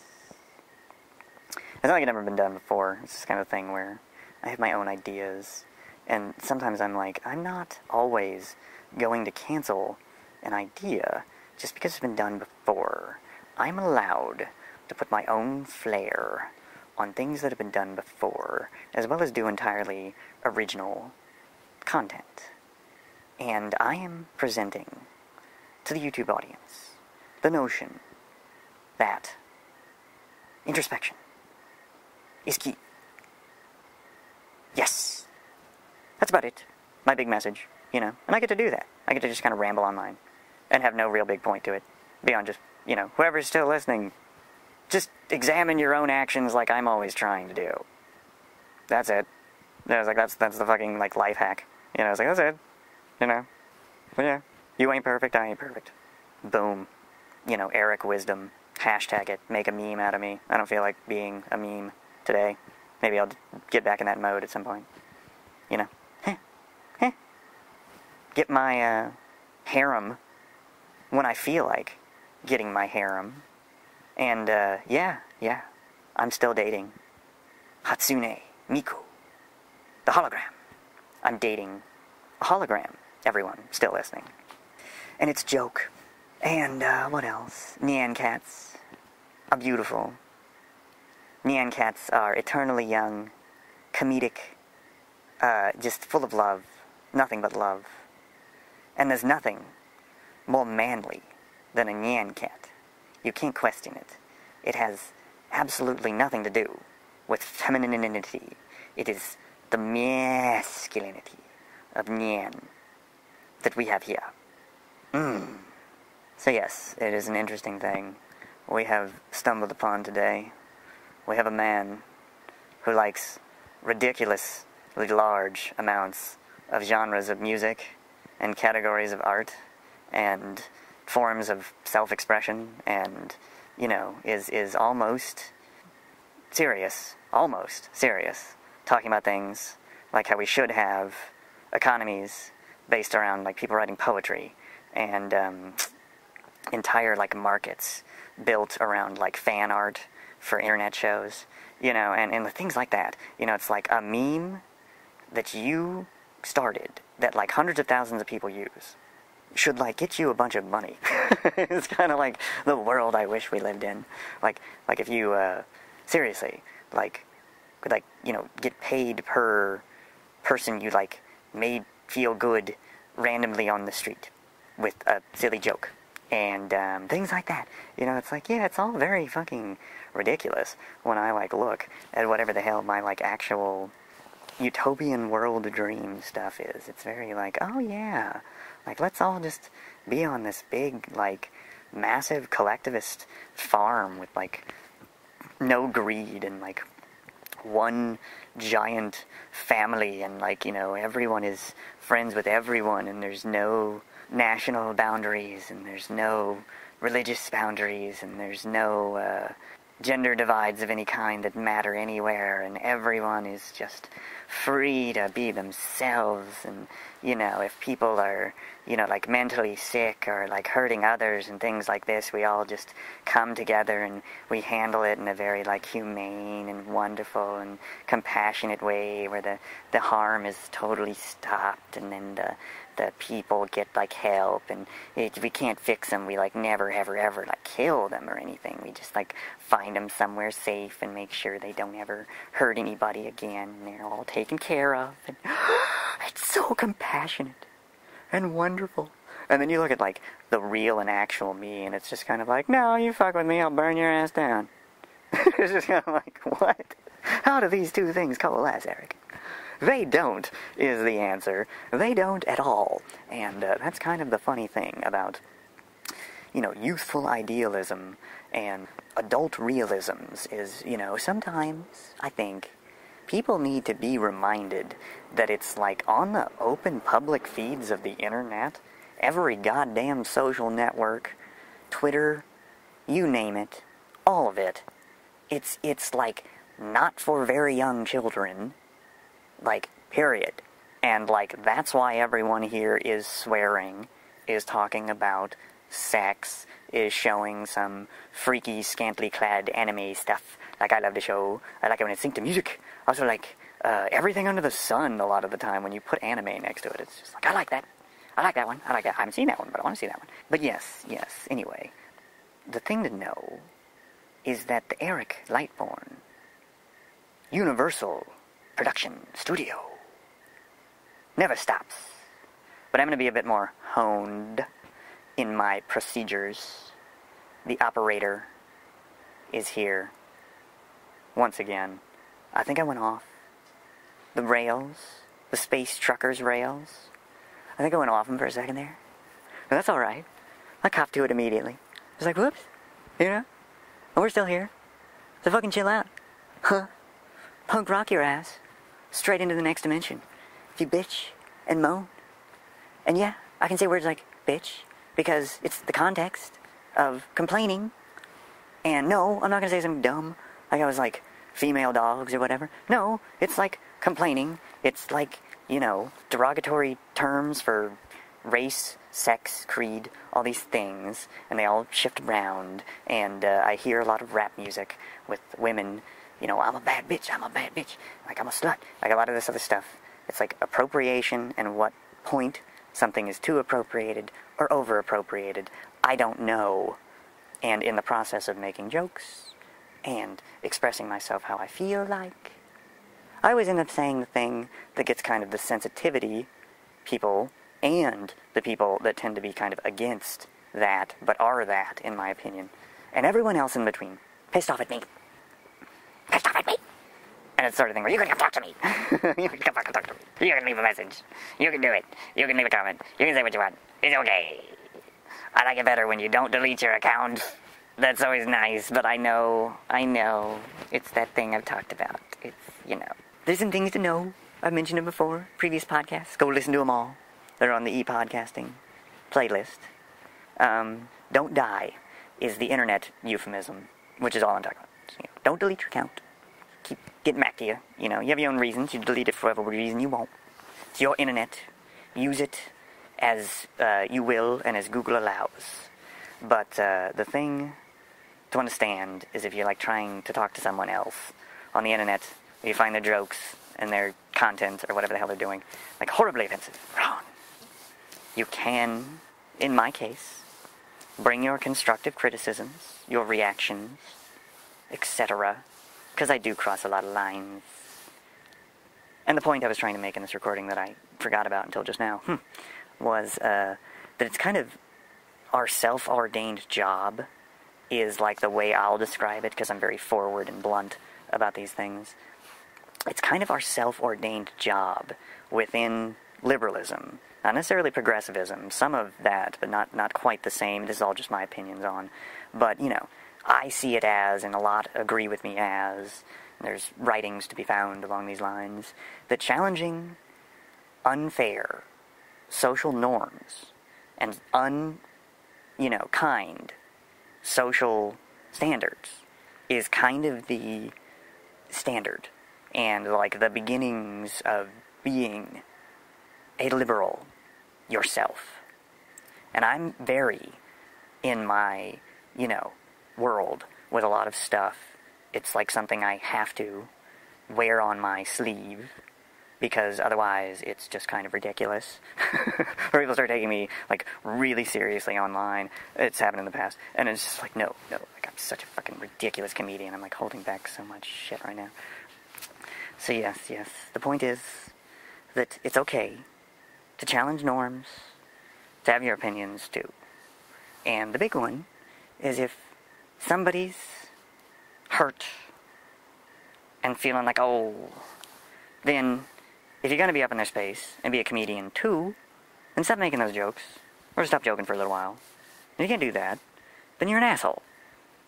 I feel like it's never been done before. It's this kind of thing where I have my own ideas, and sometimes I'm like, I'm not always going to cancel an idea just because it's been done before. I'm allowed to put my own flair on things that have been done before, as well as do entirely original content. And I am presenting to the YouTube audience the notion that introspection is key. Yes. That's about it. My big message, And I get to do that. I get to just kind of ramble online and have no real big point to it. Beyond just, whoever's still listening, just examine your own actions like I'm always trying to do. That's it. I was like, that's the fucking, life hack. I was like, that's it. But yeah, you ain't perfect, I ain't perfect. Boom. Eric Wisdom. Hashtag it. Make a meme out of me. I don't feel like being a meme today. Maybe I'll get back in that mode at some point. Get my, harem when I feel like getting my harem. And, yeah, I'm still dating Hatsune Miku, the hologram. I'm dating a hologram, everyone still listening. And it's a joke. And, what else? Nyan cats are beautiful. Nyan cats are eternally young, comedic, just full of love, nothing but love. And there's nothing more manly than a Nyan cat. You can't question it. It has absolutely nothing to do with femininity. It is the masculinity of Nyan that we have here. So yes, it is an interesting thing we have stumbled upon today. We have a man who likes ridiculously large amounts of genres of music and categories of art and forms of self-expression and, is almost serious, talking about things like how we should have economies based around, people writing poetry and entire, markets built around, fan art for internet shows, and things like that. It's like a meme that you started that, hundreds of thousands of people use should, get you a bunch of money. It's kind of like the world I wish we lived in. If you, seriously, could, get paid per person you, made feel good randomly on the street with a silly joke. And, things like that. It's it's all very fucking ridiculous when I, look at whatever the hell my, actual utopian world dream stuff is. It's very, oh yeah, let's all just be on this big, massive collectivist farm with, no greed and, one giant family and, everyone is friends with everyone and there's no national boundaries and there's no religious boundaries and there's no gender divides of any kind that matter anywhere and everyone is just free to be themselves and, if people are, mentally sick or, hurting others and things like this, we all just come together and we handle it in a very, humane and wonderful and compassionate way where the harm is totally stopped and then the people get, help, and if we can't fix them, we, never, ever, kill them or anything. We just, find them somewhere safe and make sure they don't ever hurt anybody again, and they're all taken care of, and it's so compassionate and wonderful. And then you look at, the real and actual me, and it's just kind of no, you fuck with me, I'll burn your ass down. It's just kind of what? How do these two things coalesce, Eric? They don't, is the answer. They don't at all. And that's kind of the funny thing about, youthful idealism and adult realisms is, sometimes, I think, people need to be reminded that it's like on the open public feeds of the internet, every goddamn social network, Twitter, you name it, all of it, it's like not for very young children, like, period. And, like, that's why everyone here is swearing, is talking about sex, is showing some freaky, scantily clad anime stuff, like I love to show. I like it when it's synced to music. Also, like, everything under the sun a lot of the time when you put anime next to it. It's just like, I like that. I like that one. I like that. I haven't seen that one, but I want to see that one. But yes. Anyway, the thing to know is that the Eric Lightbourne Universal Production Studio never stops. But I'm going to be a bit more honed in my procedures. The operator is here once again. I think I went off the rails, the space truckers rails. I think I went off them for a second there. But that's alright. I copped to it immediately. I was like, whoops, and we're still here. So fucking chill out. Huh? Punk rock your ass straight into the next dimension. If you bitch and moan. And yeah, I can say words like bitch because it's the context of complaining. And no, I'm not going to say something dumb like I was like female dogs or whatever. No, it's like complaining. It's like, derogatory terms for race, sex, creed, all these things. And they all shift around. And I hear a lot of rap music with women, I'm a bad bitch, like I'm a slut, like a lot of this other stuff. It's like appropriation, and what point something is too appropriated or over-appropriated, I don't know. And in the process of making jokes and expressing myself how I feel like, I always end up saying the thing that gets kind of the sensitivity people and the people that tend to be kind of against that, but are that, in my opinion, and everyone else in between, pissed off at me. Pissed off at me. And it's the sort of thing where you can come talk to me. You can come fucking talk to me. You can leave a message. You can do it. You can leave a comment. You can say what you want. It's okay. I like it better when you don't delete your account. That's always nice, but I know. It's that thing I've talked about. It's, There's some things to know. I've mentioned them before. Previous podcasts. Go listen to them all. They're on the e-podcasting playlist. Don't die is the internet euphemism, which is all I'm talking about. So, don't delete your account. Keep getting back to you. You have your own reasons. You delete it for whatever reason you want. It's your internet. Use it as you will and as Google allows. But the thing to understand is if you're like trying to talk to someone else on the internet, you find their jokes and their content or whatever the hell they're doing like horribly offensive, wrong, you can, in my case, bring your constructive criticisms, your reactions, etc., because I do cross a lot of lines. And the point I was trying to make in this recording that I forgot about until just now was that it's kind of our self-ordained job is like the way I'll describe it, because I'm very forward and blunt about these things. It's kind of our self-ordained job within liberalism, not necessarily progressivism, some of that, but not quite the same. This is all just my opinions on. But, I see it as, and a lot agree with me as, there's writings to be found along these lines, that challenging unfair social norms and kind social standards is kind of the standard and like the beginnings of being a liberal yourself. And I'm very, in my, world with a lot of stuff, it's like something I have to wear on my sleeve, because otherwise it's just kind of ridiculous. Or people start taking me, like, really seriously online. It's happened in the past. And it's just like, no, like, I'm such a fucking ridiculous comedian. I'm, like, holding back so much shit right now. So yes, the point is that it's okay to challenge norms, to have your opinions too. And the big one is if somebody's hurt and feeling like, then if you're gonna be up in their space and be a comedian too, then stop making those jokes, or stop joking for a little while. If you can't do that, then you're an asshole,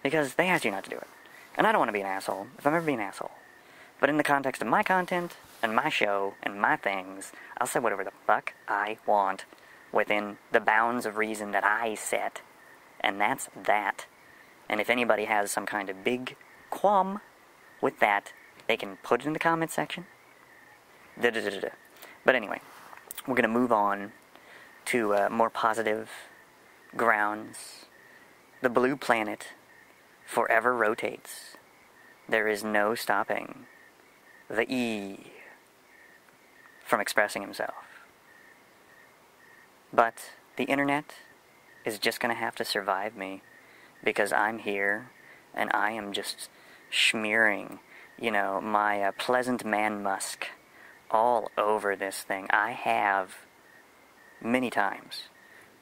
because they asked you not to do it. And I don't want to be an asshole, if I'm ever being an asshole. But in the context of my content, and my show, and my things, I'll say whatever the fuck I want, within the bounds of reason that I set, and that's that. And if anybody has some kind of big qualm with that, they can put it in the comment section. But anyway, we're going to move on to more positive grounds. The blue planet forever rotates. There is no stopping the E from expressing himself. But the internet is just going to have to survive me, because I'm here and I am just smearing, my pleasant man musk all over this thing. I have many times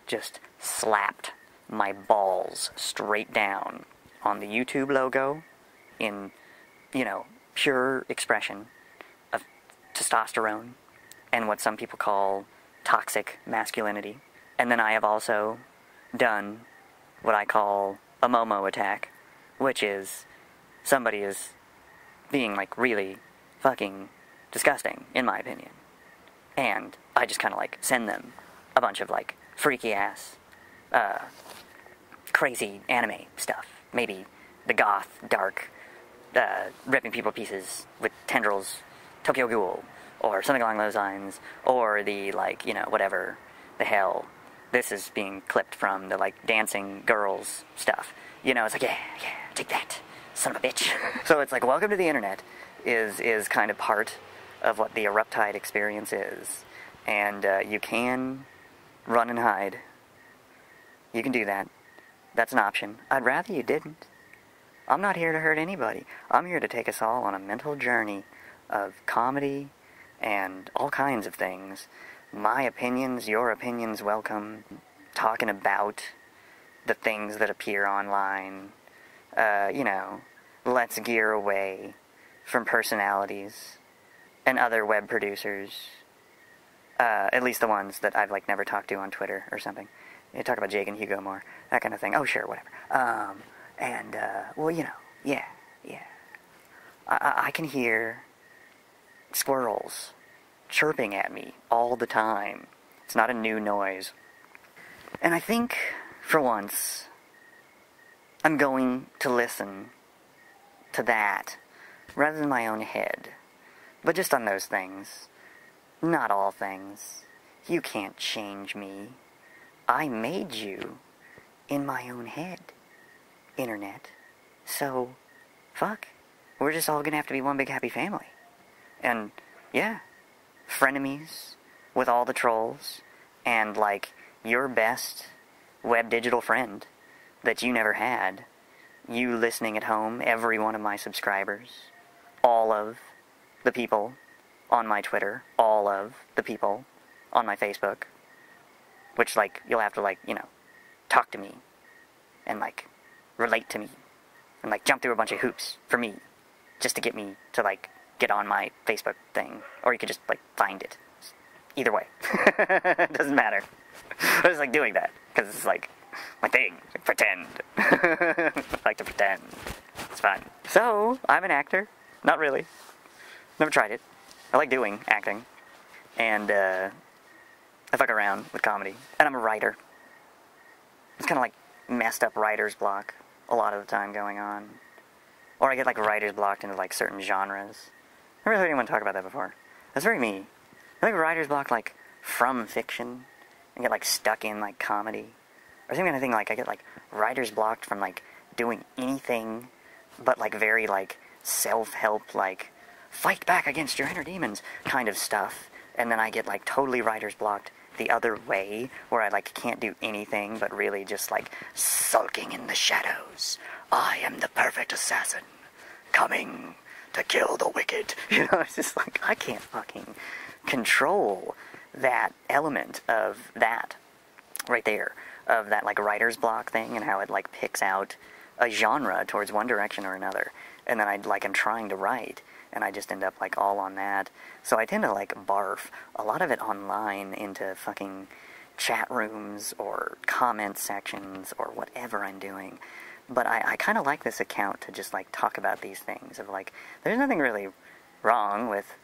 just slapped my balls straight down on the YouTube logo in, pure expression of testosterone and what some people call toxic masculinity. And then I have also done what I call a Momo attack, which is somebody is being, really fucking disgusting, in my opinion. And I just kind of, send them a bunch of, freaky-ass, crazy anime stuff. Maybe the goth, dark, ripping people to pieces with tendrils, Tokyo Ghoul, or something along those lines, or the, whatever the hell. This is being clipped from the, dancing girls stuff. It's yeah, take that, son of a bitch. So it's welcome to the internet is kind of part of what the Eruptide experience is. And you can run and hide. You can do that. That's an option. I'd rather you didn't. I'm not here to hurt anybody. I'm here to take us all on a mental journey of comedy and all kinds of things. My opinions, your opinions, welcome. Talking about the things that appear online. Let's gear away from personalities and other web producers. At least the ones that I've, never talked to on Twitter or something. You talk about Jake and Hugo more, that kind of thing. Oh, sure, whatever. Yeah. I can hear squirrels chirping at me all the time. It's not a new noise. And I think, for once, I'm going to listen to that rather than my own head. But just on those things. Not all things. You can't change me. I made you in my own head, internet. So, fuck. We're just all gonna have to be one big happy family. And, yeah, frenemies with all the trolls, and, your best web digital friend that you never had. You listening at home, every one of my subscribers, all of the people on my Twitter, all of the people on my Facebook, which, you'll have to, talk to me, and, relate to me, and, jump through a bunch of hoops for me, just to get me to, get on my Facebook thing, or you could just, find it. Either way. It doesn't matter. I just doing that, because it's, my thing. Pretend. I like to pretend. It's fun. So, I'm an actor. Not really. Never tried it. I like doing acting. And, I fuck around with comedy. And I'm a writer. It's kind of messed up writer's block a lot of the time going on. Or I get writer's blocked into certain genres. I never heard anyone talk about that before. That's very me. I think writer's block from fiction and get stuck in comedy. Or some kind of thing I get writer's blocked from doing anything but very self-help fight back against your inner demons kind of stuff. And then I get totally writer's blocked the other way, where I can't do anything but really just sulking in the shadows. I am the perfect assassin, coming to kill the wicked. It's just I can't fucking control that element of that right there, of that writer's block thing, and how it picks out a genre towards one direction or another. And then I'm trying to write, and I just end up, like, all on that. So I tend to, like, barf a lot of it online into fucking chat rooms or comment sections or whatever I'm doing. But I kind of like this account to just, like, talk about these things of, like, there's nothing really wrong with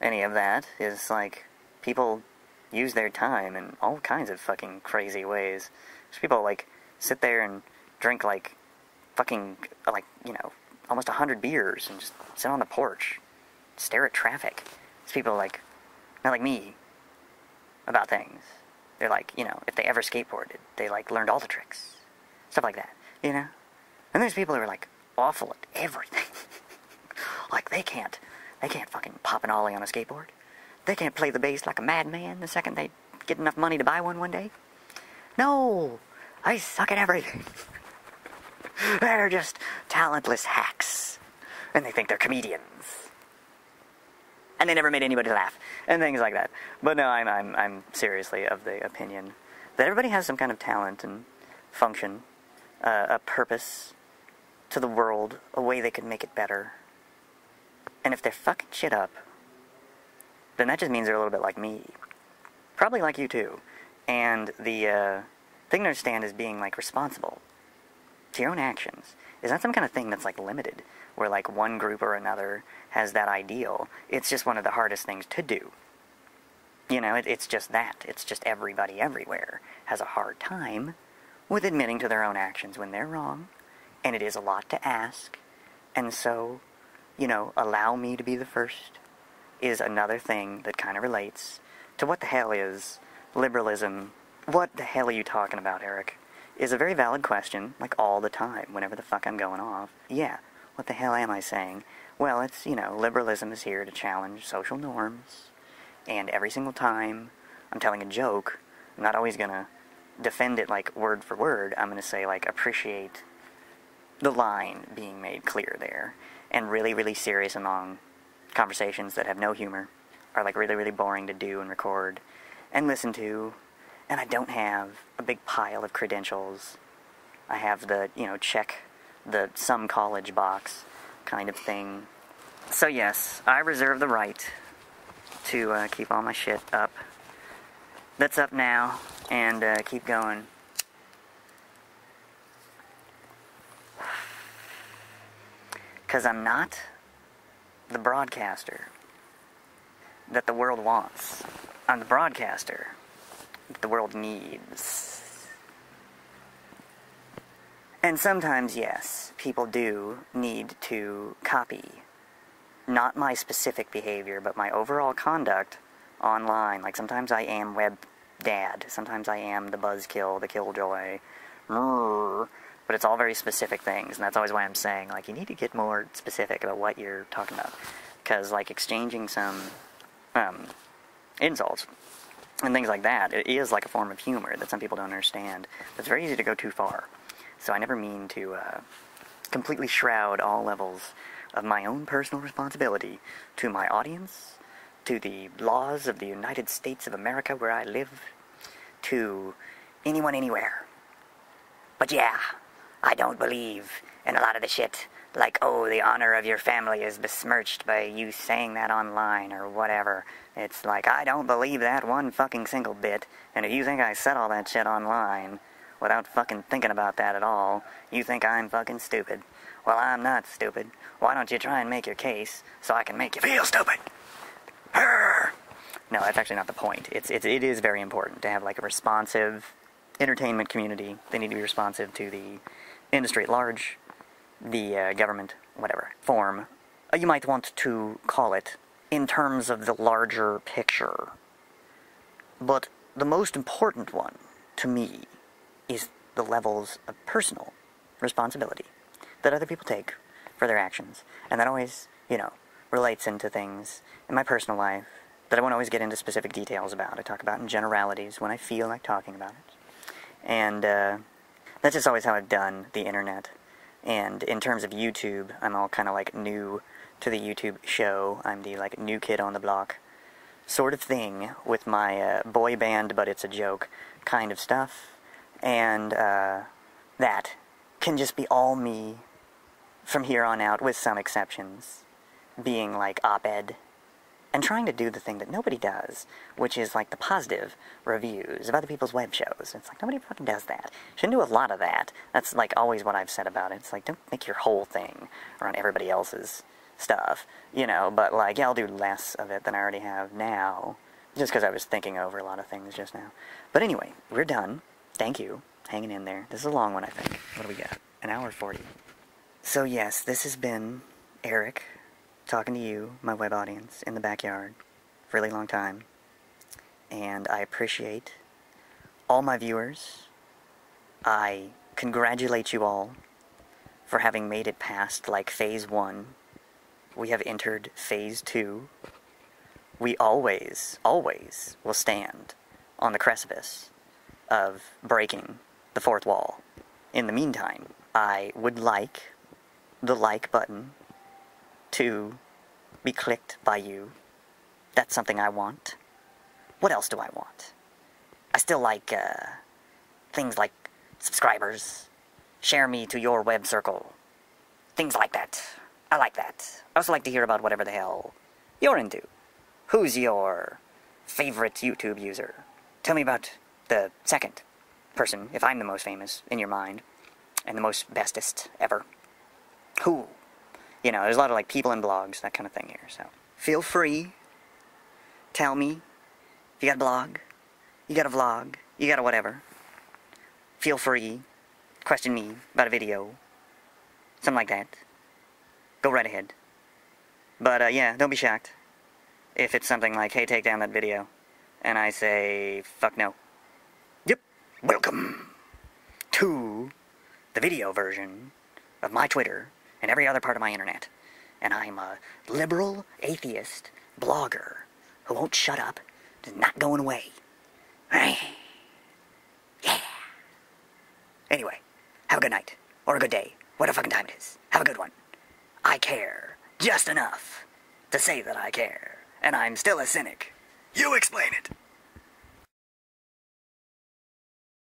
any of that. It's, like, people use their time in all kinds of fucking crazy ways. There's people, like, sit there and drink, like, fucking, like, you know, almost 100 beers and just sit on the porch, stare at traffic. There's people, like, not like me, about things. They're, like, you know, if they ever skateboarded, they, like, learned all the tricks. Stuff like that, you know? And there's people who are, like, awful at everything. Like, they can't fucking pop an ollie on a skateboard. They can't play the bass like a madman the second they get enough money to buy one day. No, I suck at everything. They're just talentless hacks. And they think they're comedians. And they never made anybody laugh. And things like that. But no, I'm seriously of the opinion that everybody has some kind of talent and function, a purpose to the world, a way they could make it better. And if they're fucking shit up, then that just means they're a little bit like me. Probably like you too. And the thing to understand is being, like, responsible to your own actions. Is not some kind of thing that's, like, limited, where, like, one group or another has that ideal. It's just one of the hardest things to do. You know, it's just that. It's just everybody everywhere has a hard time with admitting to their own actions when they're wrong. And it is a lot to ask. And so, you know, allow me to be the first is another thing that kind of relates to what the hell is liberalism. What the hell are you talking about, Eric? Is a very valid question, like, all the time, whenever the fuck I'm going off. Yeah, what the hell am I saying? Well, it's, you know, liberalism is here to challenge social norms, and every single time I'm telling a joke, I'm not always gonna defend it, like, word for word. I'm gonna say, like, appreciate the line being made clear there, and really, really serious and long conversations that have no humor are, like, really, really boring to do and record and listen to. And I don't have a big pile of credentials. I have the, you know, check the some college box kind of thing. So yes, I reserve the right to keep all my shit up. That's up now, and keep going. Because I'm not the broadcaster that the world wants. I'm the broadcaster that the world needs. And sometimes, yes, people do need to copy not my specific behavior, but my overall conduct online. Like, sometimes I am web dad, sometimes I am the buzzkill, the killjoy, but it's all very specific things, and that's always why I'm saying, like, you need to get more specific about what you're talking about. Because, like, exchanging some insults and things like that, it is like a form of humor that some people don't understand. It's very easy to go too far. So I never mean to completely shroud all levels of my own personal responsibility to my audience, to the laws of the United States of America where I live, to anyone anywhere. But yeah, I don't believe in a lot of the shit, like, oh, the honor of your family is besmirched by you saying that online or whatever. It's like, I don't believe that one fucking single bit, and if you think I said all that shit online without fucking thinking about that at all, you think I'm fucking stupid. Well, I'm not stupid. Why don't you try and make your case so I can make you feel stupid? Arr! No, that's actually not the point. It is very important to have, like, a responsive entertainment community. They need to be responsive to the industry at large, the government, whatever form you might want to call it, in terms of the larger picture. But the most important one, to me, is the levels of personal responsibility that other people take for their actions. And that always, you know, relates into things in my personal life that I won't always get into specific details about. I talk about in generalities when I feel like talking about it. And that's just always how I've done the internet. And in terms of YouTube, I'm all kind of, like, new to the YouTube show. I'm the, like, new kid on the block sort of thing with my boy band, but it's a joke kind of stuff. And that can just be all me from here on out, with some exceptions. being like op-ed and trying to do the thing that nobody does, which is like the positive reviews of other people's web shows. It's like, nobody fucking does that. Shouldn't do a lot of that. That's like always what I've said about it. It's like, don't make your whole thing around everybody else's stuff, you know, but like, yeah, I'll do less of it than I already have now, just because I was thinking over a lot of things just now. But anyway, we're done. Thank you. Hanging in there. This is a long one, I think. What do we got? An hour 40. So yes, this has been Eric talking to you, my web audience, in the backyard for a really long time. And I appreciate all my viewers. I congratulate you all for having made it past, like, Phase 1. We have entered Phase 2. We always, always will stand on the precipice of breaking the fourth wall. In the meantime, I would like the like button to be clicked by you. That's something I want. What else do I want? I still like things like subscribers, share me to your web circle, things like that. I like that. I also like to hear about whatever the hell you're into. Who's your favorite YouTube user? Tell me about the second person, if I'm the most famous in your mind, and the most bestest ever. Who? You know, there's a lot of, like, people and blogs, that kind of thing here, so. Feel free. Tell me. If you got a blog, you got a vlog, you got a whatever. Feel free. Question me about a video. Something like that. Go right ahead. But, yeah, don't be shocked if it's something like, hey, take down that video. And I say, fuck no. Yep. Welcome to the video version of my Twitter and every other part of my internet. And I'm a liberal, atheist blogger who won't shut up, is not going away. Yeah. Anyway, have a good night, or a good day, whatever fucking time it is. Have a good one. I care just enough to say that I care, and I'm still a cynic. You explain it.